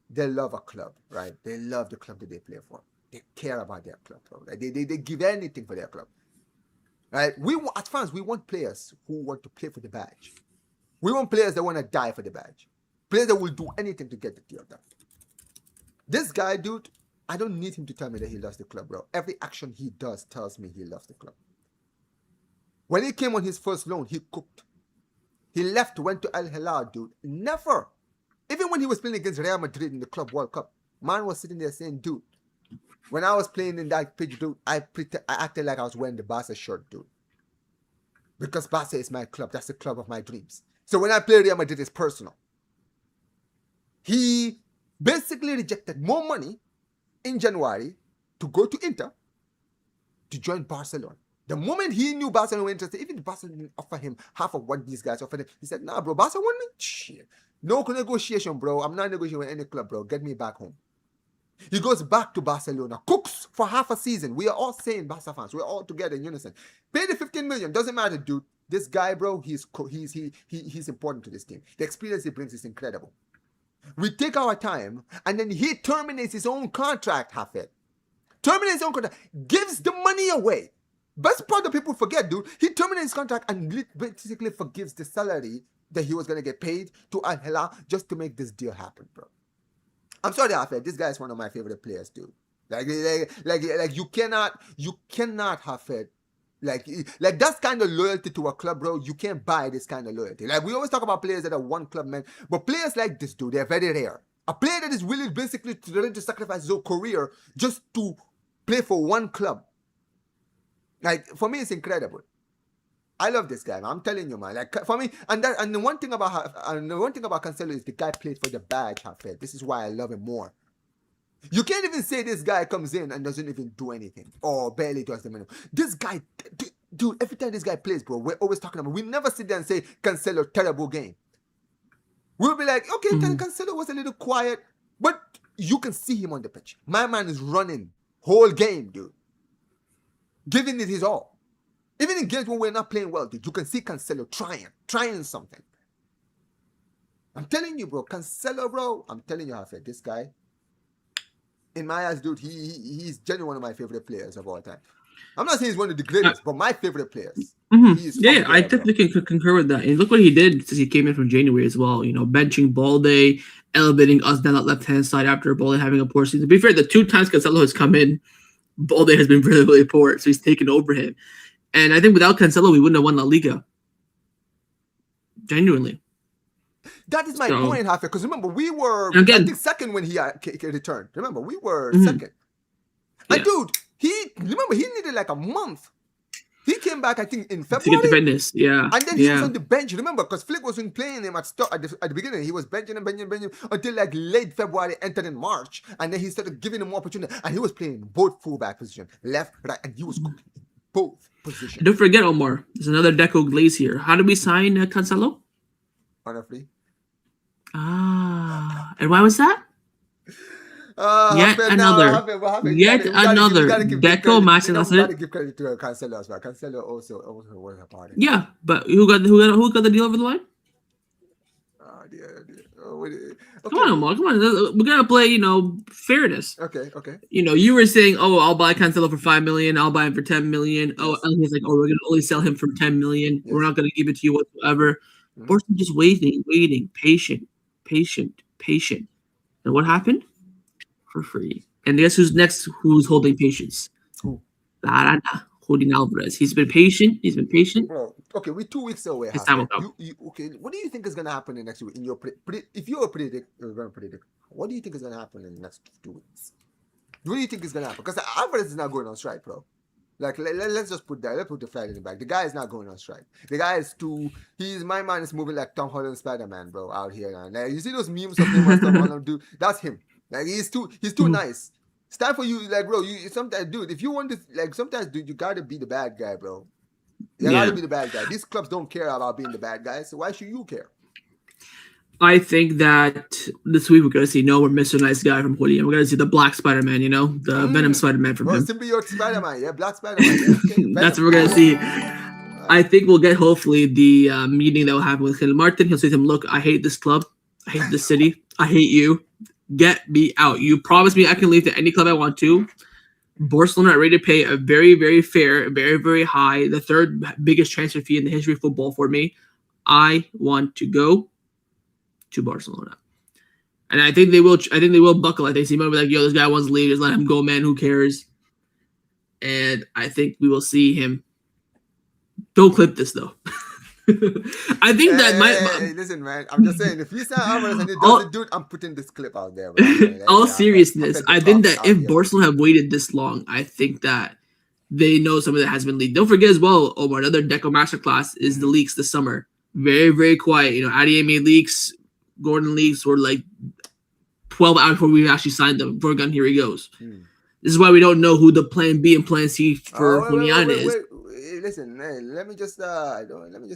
they love a club, right? They love the club that they play for. They care about their club, bro. Right? They give anything for their club. Right? As fans, we want players who want to play for the badge. We want players that want to die for the badge. Players that will do anything to get the deal done. This guy, dude, I don't need him to tell me that he loves the club, bro. Every action he does tells me he loves the club. When he came on his first loan, he cooked. He left, went to Al Hilal, dude. Never. Even when he was playing against Real Madrid in the Club World Cup, man was sitting there saying, dude, when I was playing in that pitch, dude, I acted like I was wearing the Barca shirt, dude. Because Barca is my club. That's the club of my dreams. So when I play Real Madrid, it's personal. He basically rejected more money in January to go to Inter to join Barcelona. The moment he knew Barcelona were interested, even Barcelona didn't offer him half of what these guys offered him. He said, nah, bro, Barca want me? Shit. No negotiation, bro. I'm not negotiating with any club, bro. Get me back home. He goes back to Barcelona, cooks for half a season. We are all saying Barca fans. We're all together in unison. Pay the 15 million. Doesn't matter, dude. This guy, bro, he's important to this team. The experience he brings is incredible. We take our time, and then he terminates his own contract, Hafid. Terminates his own contract. Gives the money away. Best part that people forget, dude. He terminates his contract and basically forgives the salary that he was going to get paid to Al Hilal just to make this deal happen, bro. I'm sorry, Hafid. This guy is one of my favorite players, dude. Like you cannot, Hafid. Like that's kind of loyalty to a club, bro. You can't buy this kind of loyalty. Like we always talk about players that are one club men, but players like this, dude, they're very rare. A player that is willing basically to sacrifice his whole career just to play for one club. Like for me, it's incredible. I love this guy, man. I'm telling you, man. Like for me, and the one thing about Cancelo is the guy played for the badge, Hafid. This is why I love him more. You can't even say this guy comes in and doesn't even do anything or barely does the minimum. This guy, dude, every time this guy plays, bro, we're always talking about. We never sit there and say Cancelo terrible game. We'll be like, okay, Cancelo was a little quiet, but you can see him on the pitch. My man is running whole game, dude, giving it his all. Even in games when we're not playing well, dude, you can see Cancelo trying something. I'm telling you, bro, Cancelo, bro, I'm telling you, Hafid, this guy, in my eyes, dude, he's genuinely one of my favorite players of all time. I'm not saying he's one of the greatest, but my favorite players. Yeah, I definitely can concur with that. And look what he did since he came in from January as well. You know, benching Balde, elevating us down that left-hand side after Balde having a poor season. To be fair, the 2 times Cancelo has come in, Balde has been really, really poor, so he's taken over him. And I think without Cancelo, we wouldn't have won La Liga. Genuinely. That is my point, Hafid, because remember, we were, I think, second when he returned. Remember, we were second. And dude, Remember, he needed like a month. He came back, I think, in To get February. the fitness, yeah. And then he was on the bench, remember, because Flick wasn't playing him at the beginning. He was benching him until like late February, entered in March. And then he started giving him more opportunity. And he was playing both fullback position, left, right, and he was cooking both positions. Don't forget, Omar, there's another Deco Glaze here. How did we sign Cancelo? Honestly. And why was that? Yet another Deco match. We got to give credit to Cancelo as well. Cancelo also was a part of it. Yeah, but who got the deal over the line? Dear. Okay. Come on, Omar. Come on. We're gonna play, fairness. Okay. You were saying, oh, I'll buy Cancelo for $5 million. I'll buy him for $10 million. Yes. Oh, and he's like, oh, we're gonna only sell him for $10 million. Yes. We're not gonna give it to you whatsoever. Barcelona just waiting, patient. And what happened? For free. And guess who's next? Who's holding patience? Who? Holding Alvarez. He's been patient. Bro, okay, we're 2 weeks away. Okay, what do you think is gonna happen in the next week? If you're gonna predict, what do you think is gonna happen in the next 2 weeks? What do you think is gonna happen? Because Alvarez is not going on strike, bro. Like, let's just put that. Let's put the flag in the back. The guy is not going on strike. The guy is my man is moving like Tom Holland Spider-Man, bro, out here now. Like, you see those memes of him and Tom Holland do? That's him. Like, he's too nice. It's time for you, like, bro. You sometimes, dude. If you want to, like, sometimes, dude, you gotta be the bad guy, bro. You gotta be the bad guy. These clubs don't care about being the bad guy, so why should you care? I think that this week we're gonna see we're Mr. Nice Guy from Julian. We're gonna see the Black Spider-Man, the Venom Spider-Man from him. Symbiote Spider-Man, yeah, Black Spider-Man. Yeah. Okay. That's what we're gonna see. I think we'll get hopefully the meeting that will happen with Gil Martin. He'll say to him, "Look, I hate this club. I hate this city. I hate you. Get me out. You promised me I can leave to any club I want to. Barcelona are ready to pay a very, very fair, very, very high, the third biggest transfer fee in the history of football for me. I want to go to Barcelona." And I think they will. I think they will buckle. I think he might be like, "Yo, this guy wants to leave. Just let him go, man. Who cares?" And I think we will see him. Don't clip this though. I think listen, man. I'm just saying, if you say Alvarez and it doesn't do it, I'm putting this clip out there. All seriousness, I think that if Barcelona have waited this long, I think that they know something that has been leaked. Don't forget as well, Omar, another Deco masterclass is the leaks this summer. Very, very quiet. Adier made leaks, Gordon leaks were like 12 hours before we actually signed them. Vergun, here he goes. This is why we don't know who the plan B and plan C for Julian is. Listen, man, let me just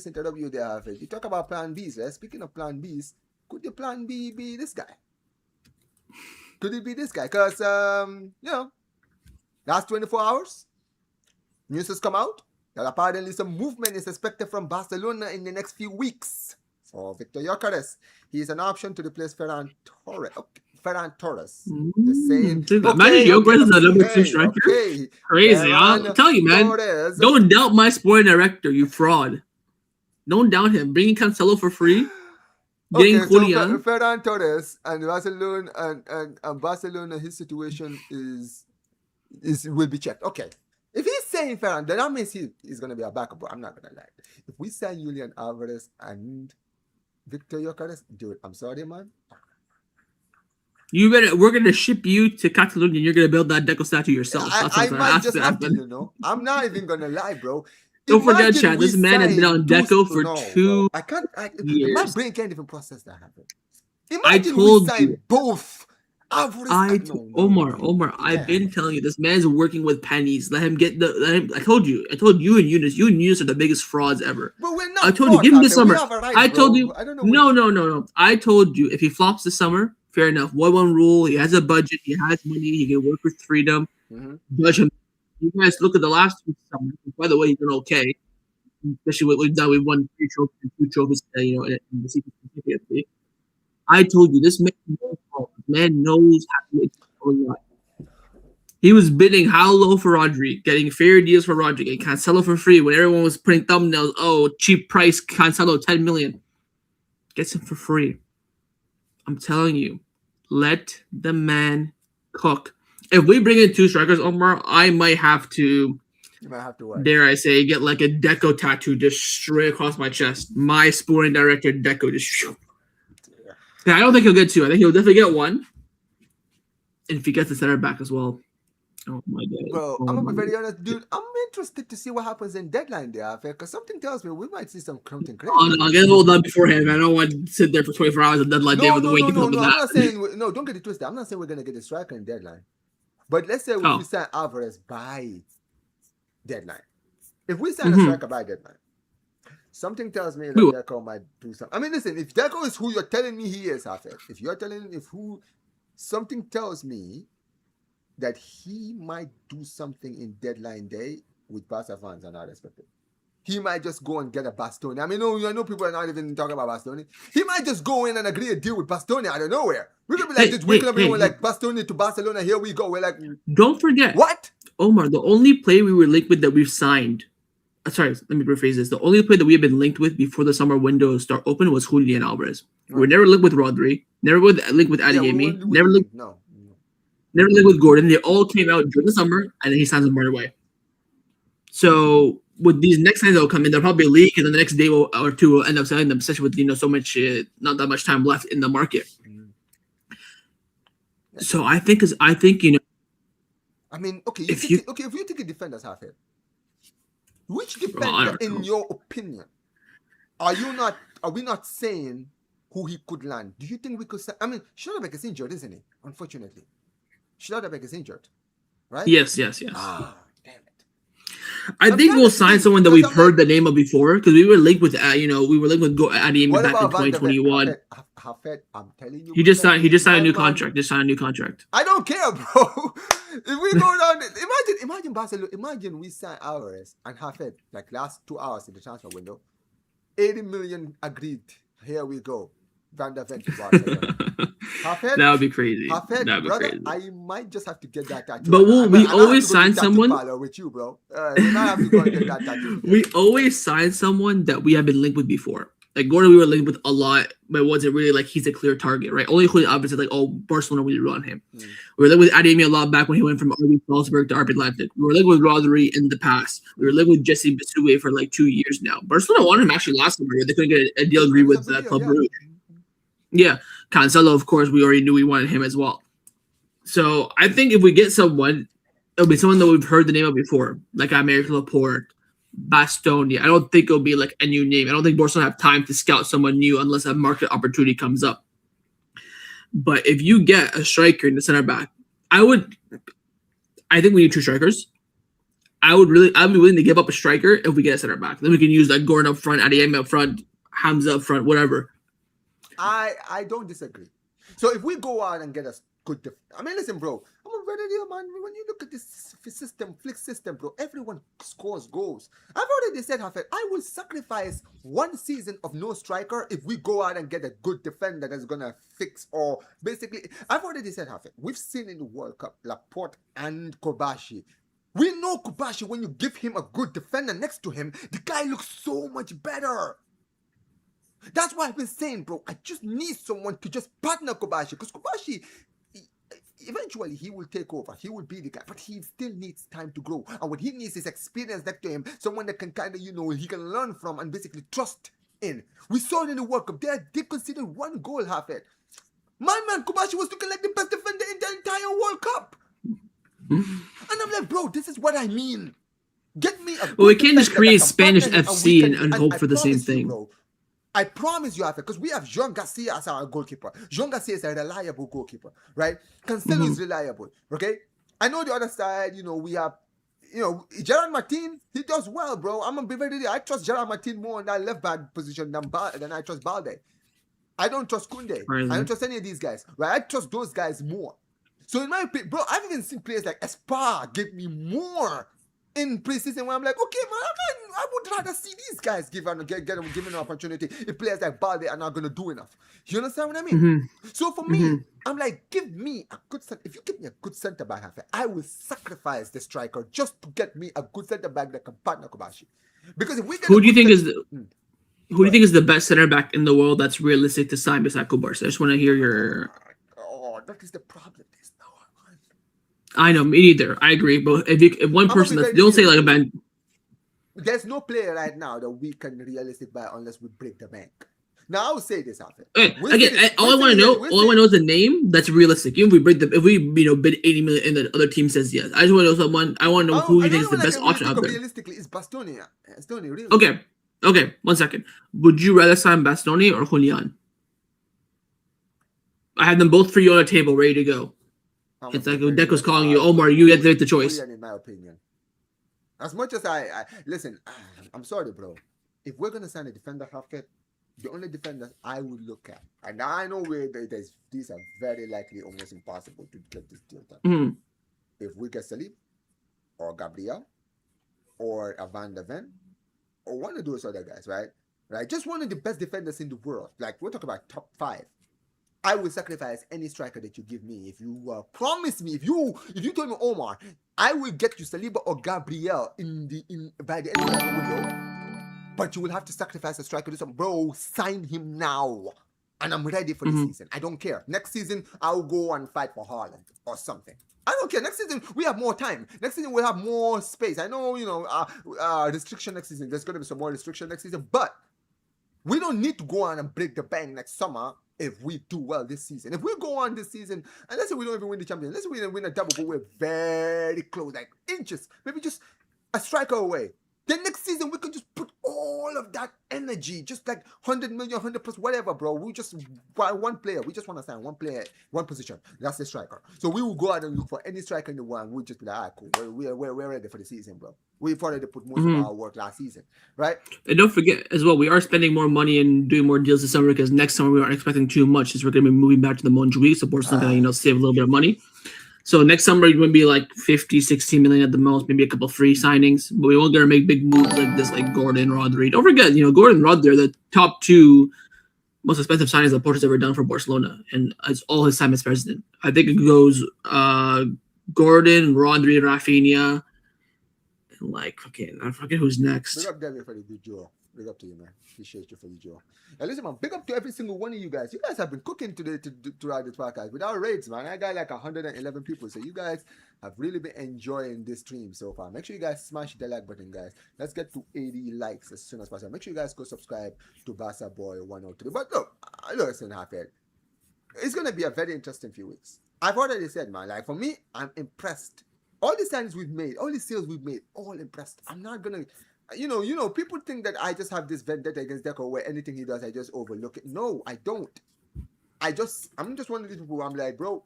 interrupt you there, Hafiz. You talk about plan Bs, right? Speaking of plan Bs, could the plan B be this guy? Could it be this guy? Because last 24 hours, news has come out that apparently some movement is expected from Barcelona in the next few weeks for Viktor Gyokeres. He is an option to replace Ferran Torres. Ferran Torres. Imagine Gyokeres is a number 2 striker. Crazy. I'll tell you, man. Torres. Don't doubt my sporting director, you fraud. Don't doubt him. Bringing Cancelo for free. Getting Julian. Ferran Torres and Barcelona and Barcelona, his situation will be checked. Okay. If he's saying Ferran, then that means he's gonna be a backup. I'm not gonna lie. If we sign Julian Alvarez and Viktor Gyokeres, dude, I'm sorry, man. We're gonna ship you to Catalonia and you're gonna build that Deco statue yourself. I might just have to, I'm not even gonna lie, bro. Don't forget, Chad, this man has been on Deco for 2 years. My brain can't even process that happen. Imagine we sign both. Omar, I've been telling you, this man's working with pennies. Let him get I told you and Eunice are the biggest frauds ever. But we're not. I told you, give him this summer. I told you, no. I told you, if he flops this summer, fair enough. One rule. He has a budget. He has money. He can work with freedom. Judge him. You guys look at the last 2 summers. By the way, he's done okay. Especially what we've done. We won 3 trophies and 2 trophies, in the season. I told you, this man knows how to make it. He was bidding how low for Rodri, getting fair deals for Rodri, getting Cancelo for free when everyone was putting thumbnails. Oh, cheap price, Cancelo, 10 million. Gets him for free. I'm telling you, let the man cook. If we bring in 2 strikers, Omar, I might have to. You might have to what? Dare I say, get like a Deco tattoo just straight across my chest. My sporting director, Deco, just. Yeah, I don't think he'll get 2. I think he'll definitely get 1. And if he gets the center back as well, Oh my god. Bro, Oh I'm gonna my be very god. honest, dude. I'm interested to see what happens in deadline day, because something tells me we might see something Oh, crazy. no, I'll get it all done beforehand, man. I don't want to sit there for 24 hours at deadline day No, with no, no, waiting for no, something no. to I'm not happen. saying no. Don't get it twisted. I'm not saying we're gonna get a striker in deadline. But let's say if we Oh. sign Alvarez by deadline, if we sign a Mm-hmm. striker by deadline, something tells me We that will. Deco might do something. I mean, listen, if Deco is who you're telling me he is, Hafez, if you're telling if who, something tells me that he might do something in deadline day with Barca fans are not expected. He might just go and get a Bastoni. I mean, no, I know people are not even talking about Bastoni. He might just go in and agree a deal with Bastoni out of nowhere. We're gonna be like just waking up and going like Bastoni to Barcelona. Here we go. We're like, don't forget, what? Omar. The only player we were linked with that we've signed. Sorry, let me rephrase this. The only player that we have been linked with before the summer window start open was Julian Alvarez. We were never linked with Rodri. Never linked with Adeyemi. Never linked with Gordon. They all came out during the summer, and then he signs them right away. So with these next signs that will come in, they'll probably leak, and then the next day or two will end up selling them, especially with so much, not that much time left in the market. So I think I mean, okay, if you take a defender's half head, which defender, in your opinion, are we not saying who he could land? Do you think we could? I mean, Schlotterbeck is injured, isn't he? Unfortunately, Schlotterbeck is injured, right? Yes. Damn it. I think we'll sign someone that we've heard the name of before because we were linked with Adeyemi back in 2021. Hafed, I'm telling you, He just signed a new contract. I don't care, bro. If we go down, imagine Barcelona. Imagine we sign Alvarez and Hafed like last 2 hours in the transfer window. 80 million agreed. Here we go. Van der Ven to Barcelona. Hafed, that would be crazy. Hafed, brother, crazy. I might just have to get that tattoo. But we always sign someone with you, bro. We might have to go and get that tattoo. We always sign someone that we have been linked with before. Like Gordon, we were linked with a lot, but it wasn't really like he's a clear target, right? Only Julian Alvarez said like, oh, Barcelona really run him. We were linked with Adeyemi a lot back when he went from RB Salzburg to RB Leipzig. We were linked with Rodri in the past. We were linked with Jesse Bissoue for like 2 years now. Barcelona wanted him actually last summer. They couldn't get a deal agreed with Club Brugge. Yeah, Cancelo, of course, we already knew we wanted him as well. So I think if we get someone, it'll be someone that we've heard the name of before, like American Laporte, Bastoni. I don't think it'll be like a new name. I don't think Barcelona have time to scout someone new unless a market opportunity comes up. But if you get a striker in the center back, I think we need 2 strikers. I'd be willing to give up a striker if we get a center back. Then we can use like Gordon up front, Adeyemi up front, Hamza up front, whatever. I don't disagree. So if we go out and get a good, I mean, listen, bro, I'm a very deal, man. When you look at this flick system, bro, everyone scores goals. I've already said, Hafed, I will sacrifice 1 season of no striker if we go out and get a good defender that's gonna fix or basically. I've already said, Hafed, we've seen in the World Cup Laporte and Kobashi. We know Kobashi, when you give him a good defender next to him, the guy looks so much better. That's why I've been saying, bro, I just need someone to just partner Kobashi. Because Kobashi, eventually he will take over. He will be the guy. But he still needs time to grow. And what he needs is experience next to him. Someone that can kind of, he can learn from and basically trust in. We saw it in the World Cup. They considered 1 goal, Hafed. My man, Kobashi was looking like the best defender in the entire World Cup. And I'm like, bro, this is what I mean. Get me a good we can't just create Spanish FC and hope for the same thing. Bro, I promise you, because we have João Cancelo as our goalkeeper. João Cancelo is a reliable goalkeeper, right? Cancelo is reliable, okay? I know the other side, we have, Gerard Martin, he does well, bro. I'm going to be very real. I trust Gerard Martin more in that left back position than I trust Balde. I don't trust Koundé. I don't trust any of these guys, right? I trust those guys more. So in my opinion, bro, I've even seen players like Espa give me more in preseason where I'm like, okay, man, I would rather see these guys given an opportunity if players like Balde are not going to do enough. You understand what I mean? So for me, I'm like, give me a good center. If you give me a good center back, I will sacrifice the striker just to get me a good center back that can partner Kobashi. Because if we get who do you think is the best center back in the world that's realistic to sign beside Kobashi? I just want to hear your. Oh, that is the problem. I know, me neither. I agree, but if one person don't say like a band. There's no player right now that we can realistically buy unless we break the bank. Now I will say this, Alfred. Okay, again, all I want to know is a name that's realistic. Even if we bid 80 million and the other team says yes, I just want to know someone. I want to know who you think is the best option out there. Realistically, is Bastoni. Really. Okay. 1 second. Would you rather sign Bastoni or Julian? I have them both for you on a table, ready to go. It's like Deco's calling you, Omar. You get to make the choice. Julian, in my opinion, as much as I listen, I'm sorry, bro. If we're gonna sign a defender, halfback, the only defenders I would look at, and I know these are very likely almost impossible to get this deal done. Mm-hmm. If we get Salib or Gabriel or Van der Ven or one of those other guys, right? Just one of the best defenders in the world. Like we're talking about top 5. I will sacrifice any striker that you give me. If you promise me, if you told me, Omar, I will get you Saliba or Gabriel by the end of the window, but you will have to sacrifice a striker. Bro, sign him now, and I'm ready for the season. I don't care. Next season, I'll go and fight for Haaland or something. I don't care. Next season, we have more time. Next season, we'll have more space. I know, restriction next season. There's going to be some more restriction next season, but we don't need to go on and break the bank next summer if we do well this season. If we go on this season, and let's say we don't even win the championship, let's say we win a double, but we're very close, like inches, maybe just a striker away. Then next season, we can just put all of that energy, just like 100 million, 100 plus, whatever, bro. We just buy one player. We just want to sign one player, one position. That's the striker. So we will go out and look for any striker in the world. We'll just be like, cool. We're ready for the season, bro. We've already put most of our work last season, right? And don't forget as well, we are spending more money and doing more deals this summer because next summer we aren't expecting too much since we're going to be moving back to the Montjuic. So Barcelona going to save a little bit of money. So next summer, it would be like 50, 60 million at the most, maybe a couple free signings. But we won't going to make big moves like this, like Gordon, Rodri. Don't forget, Gordon and Rodri are the top 2 most expensive signings that Porto's ever done for Barcelona. And it's all his time as president. I think it goes Gordon, Rodri, Rafinha, and I forget who's next. Big up David for the good Joao. Big up to you, man. Appreciate you for the Joao. And listen, man, big up to every single one of you guys. You guys have been cooking today throughout this podcast without raids, man. I got like 111 people. So you guys have really been enjoying this stream so far. Make sure you guys smash the like button, guys. Let's get to 80 likes as soon as possible. Make sure you guys go subscribe to Barca Boy 103. But look, listen, Halfhead. It's going to be a very interesting few weeks. I've already said, man, like for me, I'm impressed. All the signings we've made, all the sales we've made, all impressed. I'm not going to... people think that I just have this vendetta against Deco where anything he does, I just overlook it. No, I don't. I'm just one of these people who I'm like, bro,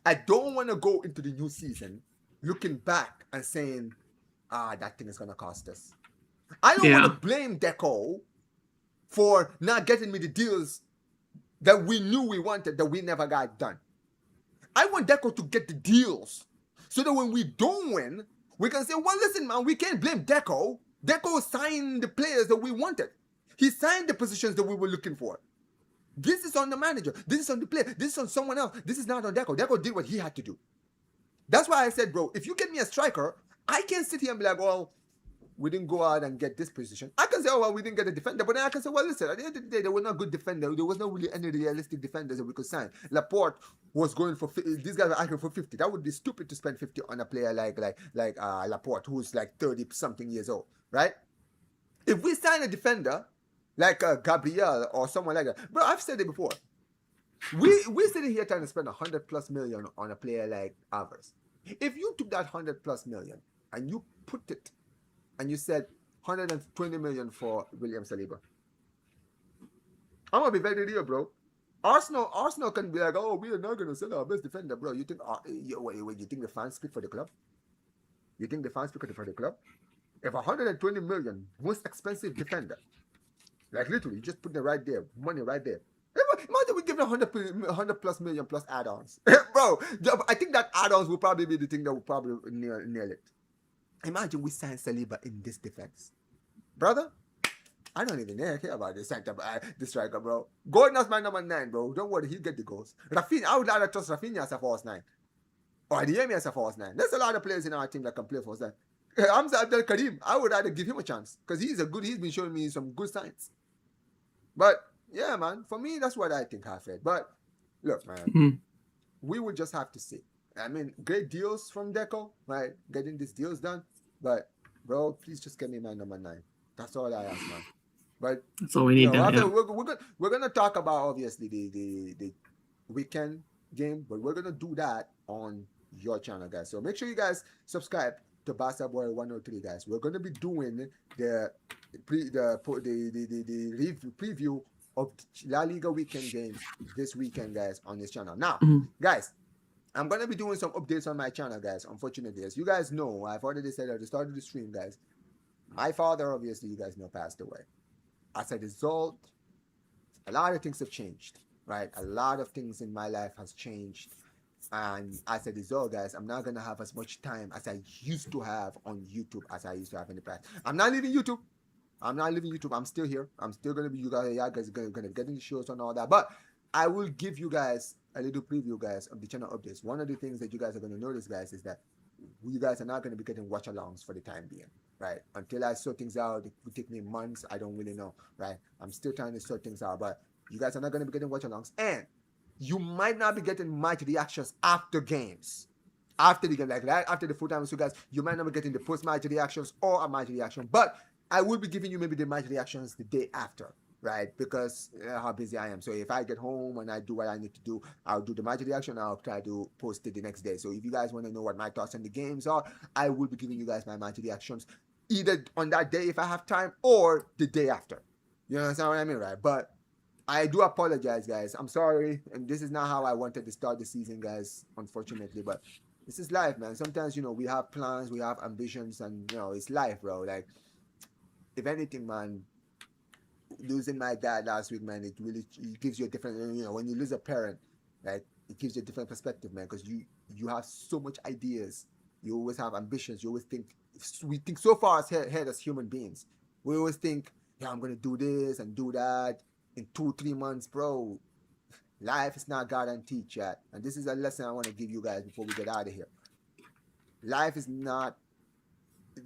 I don't want to go into the new season looking back and saying, that thing is going to cost us. I don't want to blame Deco for not getting me the deals that we knew we wanted that we never got done. I want Deco to get the deals so that when we don't win, we can say, well, listen, man, we can't blame Deco. Deco signed the players that we wanted. He signed the positions that we were looking for. This is on the manager. This is on the player. This is on someone else. This is not on Deco. Deco did what he had to do. That's why I said, bro, if you get me a striker, I can't sit here and be like, well, we didn't go out and get this position. I can say, oh, well, we didn't get a defender. But then I can say, well, listen, at the end of the day, there were not good defenders. There was not really any realistic defenders that we could sign. Laporte was going for... These guys are asking for 50. That would be stupid to spend 50 on a player like Laporte, who's like 30-something years old. Right? If we sign a defender like Gabriel or someone like that, bro, I've said it before. We're sitting here trying to spend 100+ million on a player like Alvarez. If you took that 100+ million and you put it and you said 120 million for William Saliba, I'm gonna be very real, bro. Arsenal can be like, oh, we are not gonna sell our best defender, bro. You think you think the fans speak for the club? You think the fans speak for the club? If 120 million, most expensive defender, like literally, you just put it right there, money right there. Imagine we give it 100+ million plus add-ons. Bro, I think that add-ons will probably be the thing that will probably nail it. Imagine we sign Saliba in this defense. Brother, I don't even care about this striker, bro. Gordon's my number 9, bro. Don't worry, he'll get the goals. Rafinha, I would rather trust Rafinha as a false 9. Or Adeyemi as a false 9. There's a lot of players in our team that can play false 9. Hamza Abdel Karim, I would rather give him a chance because he's been showing me some good signs. But yeah, man, for me, that's what I think, Halfhead. But look, man, we would just have to see. I mean, great deals from Deco, right? Getting these deals done. But bro, please just get me my number 9. That's all I ask, man. But That's all we need now. after Yeah. we're gonna talk about obviously the weekend game, but we're gonna do that on your channel, guys. So make sure you guys subscribe to Barca Boy 103, guys. We're gonna be doing the preview of La Liga weekend games this weekend, guys, on this channel. Now, Mhm. guys, I'm gonna be doing some updates on my channel, guys. Unfortunately, as you guys know, I've already said at the start of the stream, guys. My father, obviously, you guys know, passed away. As a result, a lot of things have changed, right? A lot of things in my life has changed. And as a result, guys, I'm not gonna have as much time as I used to have on YouTube as I used to have in the past. I'm not leaving YouTube. I'm not leaving YouTube. I'm still here. I'm still gonna be you guys. Yeah, guys are gonna get into shows and all that. But I will give you guys a little preview, guys, of the channel updates. One of the things that you guys are gonna notice, guys, is that you guys are not gonna be getting watch-alongs for the time being, right? Until I sort things out, it will take me months. I don't really know, right? I'm still trying to sort things out, but you guys are not gonna be getting watch-alongs, and you might not be getting match reactions after games. After the game, like right after the full time, so guys, you might not be getting the post match reactions or a match reaction, but I will be giving you maybe the match reactions the day after, right? Because how busy I am. So if I get home and I do what I need to do, I'll do the match reaction. I'll try to post it the next day. So if you guys want to know what my thoughts on the games are, I will be giving you guys my match reactions either on that day if I have time or the day after. You understand what I mean, right? But I do apologize, guys. I'm sorry, and this is not how I wanted to start the season, guys. Unfortunately, but this is life, man. Sometimes we have plans, we have ambitions, and it's life, bro. Like if anything, man, losing my dad last week, man, it gives you a different. When you lose a parent, like it gives you a different perspective, man, because you have so much ideas. You always have ambitions. You always think. We think so far ahead as human beings. We always think, yeah, I'm gonna do this and do that in 2-3 months, bro. Life is not guaranteed, chat. And this is a lesson I want to give you guys before we get out of here. Life is not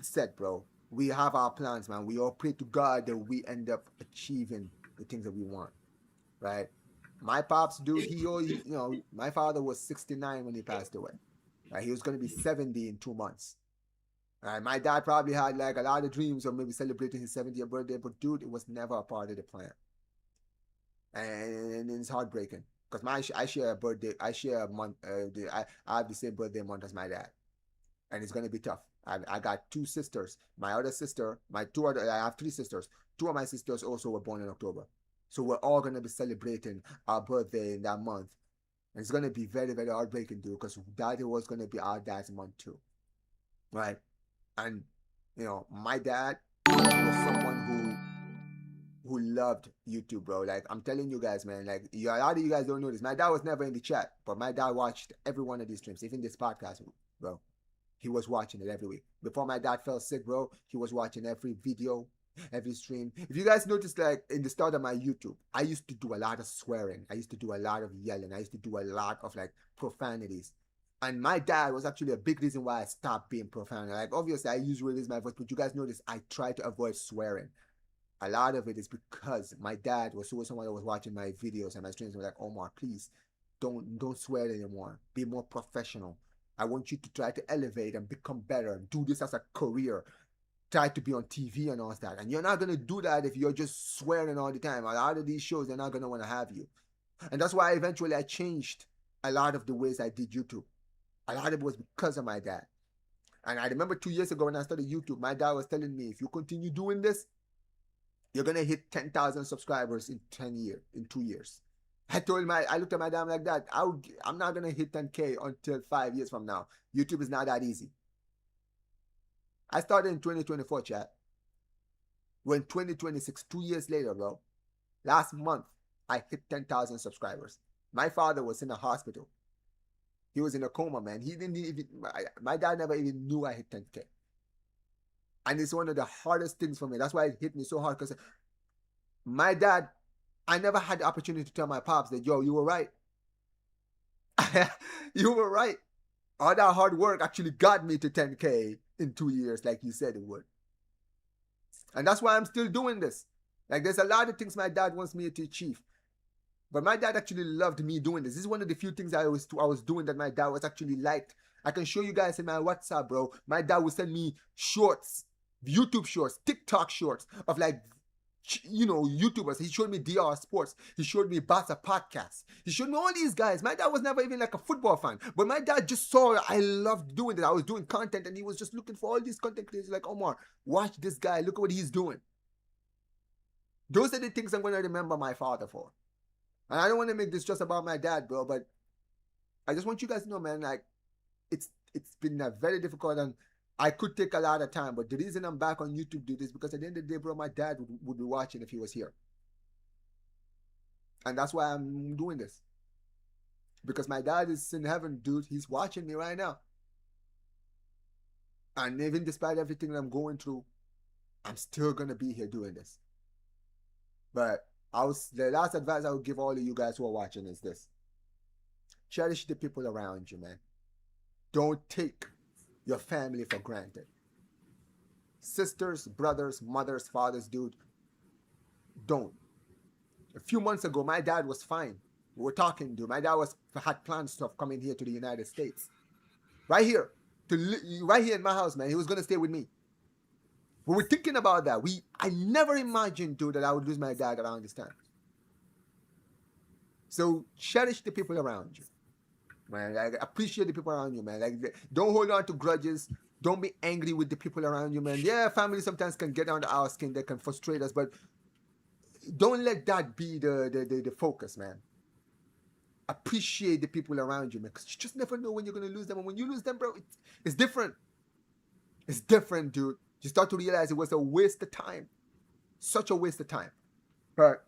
set, bro. We have our plans, man. We all pray to God that we end up achieving the things that we want, right? My pops, dude, my father was 69 when he passed away. Right? He was going to be 70 in 2 months. Right? My dad probably had like a lot of dreams of maybe celebrating his 70th birthday, but dude, it was never a part of the plan. And it's heartbreaking because I share a birthday, I share a month, I have the same birthday month as my dad, and it's gonna be tough. I got two sisters. My other sister, I have three sisters. Two of my sisters also were born in October, so we're all gonna be celebrating our birthday in that month, and it's gonna be very very heartbreaking, dude, because that was gonna be our dad's month too, right? And my dad was someone who loved YouTube, bro. Like I'm telling you guys, man. Like a lot of you guys don't know this. My dad was never in the chat, but my dad watched every one of these streams, even this podcast, bro. He was watching it every week. Before my dad fell sick, bro, he was watching every video, every stream. If you guys noticed, like in the start of my YouTube, I used to do a lot of swearing. I used to do a lot of yelling. I used to do a lot of like profanities. And my dad was actually a big reason why I stopped being profane. Like obviously I usually raise my voice, but you guys notice I try to avoid swearing. A lot of it is because my dad was always someone that was watching my videos and my streams and was like, Omar, please don't swear anymore. Be more professional. I want you to try to elevate and become better. Do this as a career. Try to be on TV and all that. And you're not gonna do that if you're just swearing all the time. A lot of these shows, they're not gonna want to have you. And that's why eventually I changed a lot of the ways I did YouTube. A lot of it was because of my dad. And I remember 2 years ago when I started YouTube, my dad was telling me, if you continue doing this, you're gonna hit 10,000 subscribers in 2 years. I looked at my dad like that. I'm not gonna hit 10K until 5 years from now. YouTube is not that easy. I started in 2024, chat. We're in 2026, 2 years later, bro. Last month, I hit 10,000 subscribers. My father was in a hospital. He was in a coma, man. He didn't even. My dad never even knew I hit 10K. And it's one of the hardest things for me. That's why it hit me so hard, because my dad, I never had the opportunity to tell my pops that, yo, you were right. You were right. All that hard work actually got me to 10K in 2 years, like you said it would. And that's why I'm still doing this. Like, there's a lot of things my dad wants me to achieve. But my dad actually loved me doing this. This is one of the few things I was doing that my dad was actually liked. I can show you guys in my WhatsApp, bro. My dad would send me shorts, YouTube shorts, TikTok shorts of like YouTubers. He showed me DR Sports. He showed me Barca podcast. He showed me all these guys. My dad was never even like a football fan, but my dad just saw I loved doing it. I was doing content, and he was just looking for all these content creators. Like, Omar, watch this guy. Look at what he's doing. Those are the things I'm going to remember my father for. And I don't want to make this just about my dad, bro, but I just want you guys to know, man, like, it's been a very difficult, and I could take a lot of time, but the reason I'm back on YouTube to do this because at the end of the day, bro, my dad would be watching if he was here. And that's why I'm doing this. Because my dad is in heaven, dude. He's watching me right now. And even despite everything that I'm going through, I'm still going to be here doing this. But the last advice I would give all of you guys who are watching is this. Cherish the people around you, man. Don't take your family for granted. Sisters, brothers, mothers, fathers, dude, don't. A few months ago, my dad was fine. We were talking, dude. My dad had plans of coming here to the United States. Right here. Right here in my house, man. He was going to stay with me. We were thinking about that. I never imagined, dude, that I would lose my dad around this time. So cherish the people around you. Man, like, appreciate the people around you, man. Like, don't hold on to grudges. Don't be angry with the people around you, man. Yeah, family sometimes can get under our skin. They can frustrate us, but don't let that be the focus, man. Appreciate the people around you, man, because you just never know when you're going to lose them. And when you lose them, bro, it's different. It's different, dude. You start to realize it was a waste of time. Such a waste of time. But,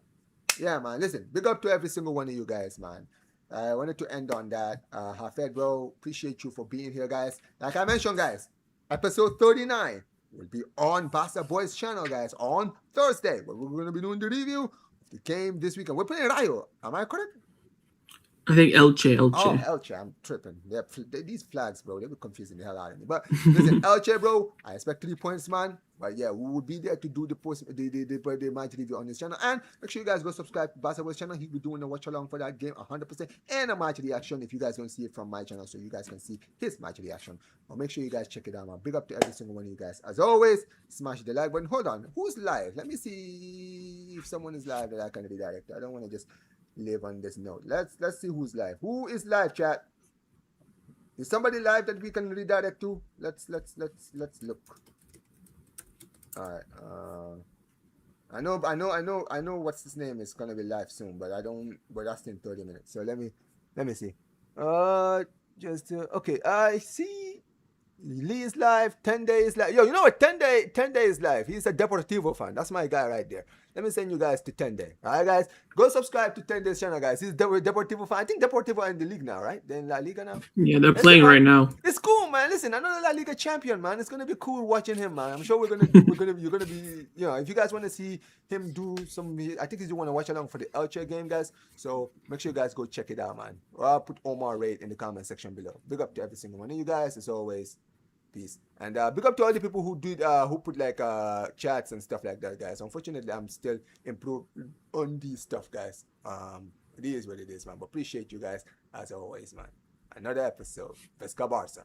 yeah, man, listen, big up to every single one of you guys, man. I wanted to end on that. Hafed, bro, appreciate you for being here, guys. Like I mentioned, guys, episode 39 will be on Barca Boys channel, guys, on Thursday. But we're going to be doing the review of the game this weekend. We're playing Rayo. Am I correct? I think Elche. Oh, Elche. I'm tripping. These flags, bro, they be confusing the hell out of me. But listen, Elche, bro, I expect 3 points, man. But yeah, we will be there to do the match review on this channel. And make sure you guys go subscribe to Barca's channel. He'll be doing a watch along for that game 100%. And a match reaction if you guys don't see it from my channel, so you guys can see his match reaction. But make sure you guys check it out, man. Big up to every single one of you guys. As always, smash the like button. Hold on. Who's live? Let me see if someone is live that I can redirect. I don't want to just live on this note. Let's see who's live. Who is live, chat? Is somebody live that we can redirect to? Let's look. All right. I know what's his name is gonna be live soon, but but that's in 30 minutes. So let me see. Okay. I see. Lee is live. 10 days live. Yo, you know what? 10 days live. He's a Deportivo fan. That's my guy right there. Let me send you guys to 10 Day. All right, guys. Go subscribe to 10 Days channel, guys. He's Deportivo fan. I think Deportivo are in the league now, right? They're in La Liga now. Yeah, they're playing right now. It's cool, man. Listen, another La Liga champion, man. It's gonna be cool watching him, man. I'm sure you're gonna be, if you guys want to see him do some, I think you want to watch along for the Elche game, guys. So make sure you guys go check it out, man. Or I'll put Omar rate in the comment section below. Big up to every single one of you guys, as always. Peace. And big up to all the people who put like chats and stuff like that, guys. Unfortunately, I'm still improved on these stuff, guys. It is what it is, man. But appreciate you guys as always, man. Another episode. Pesca Barca.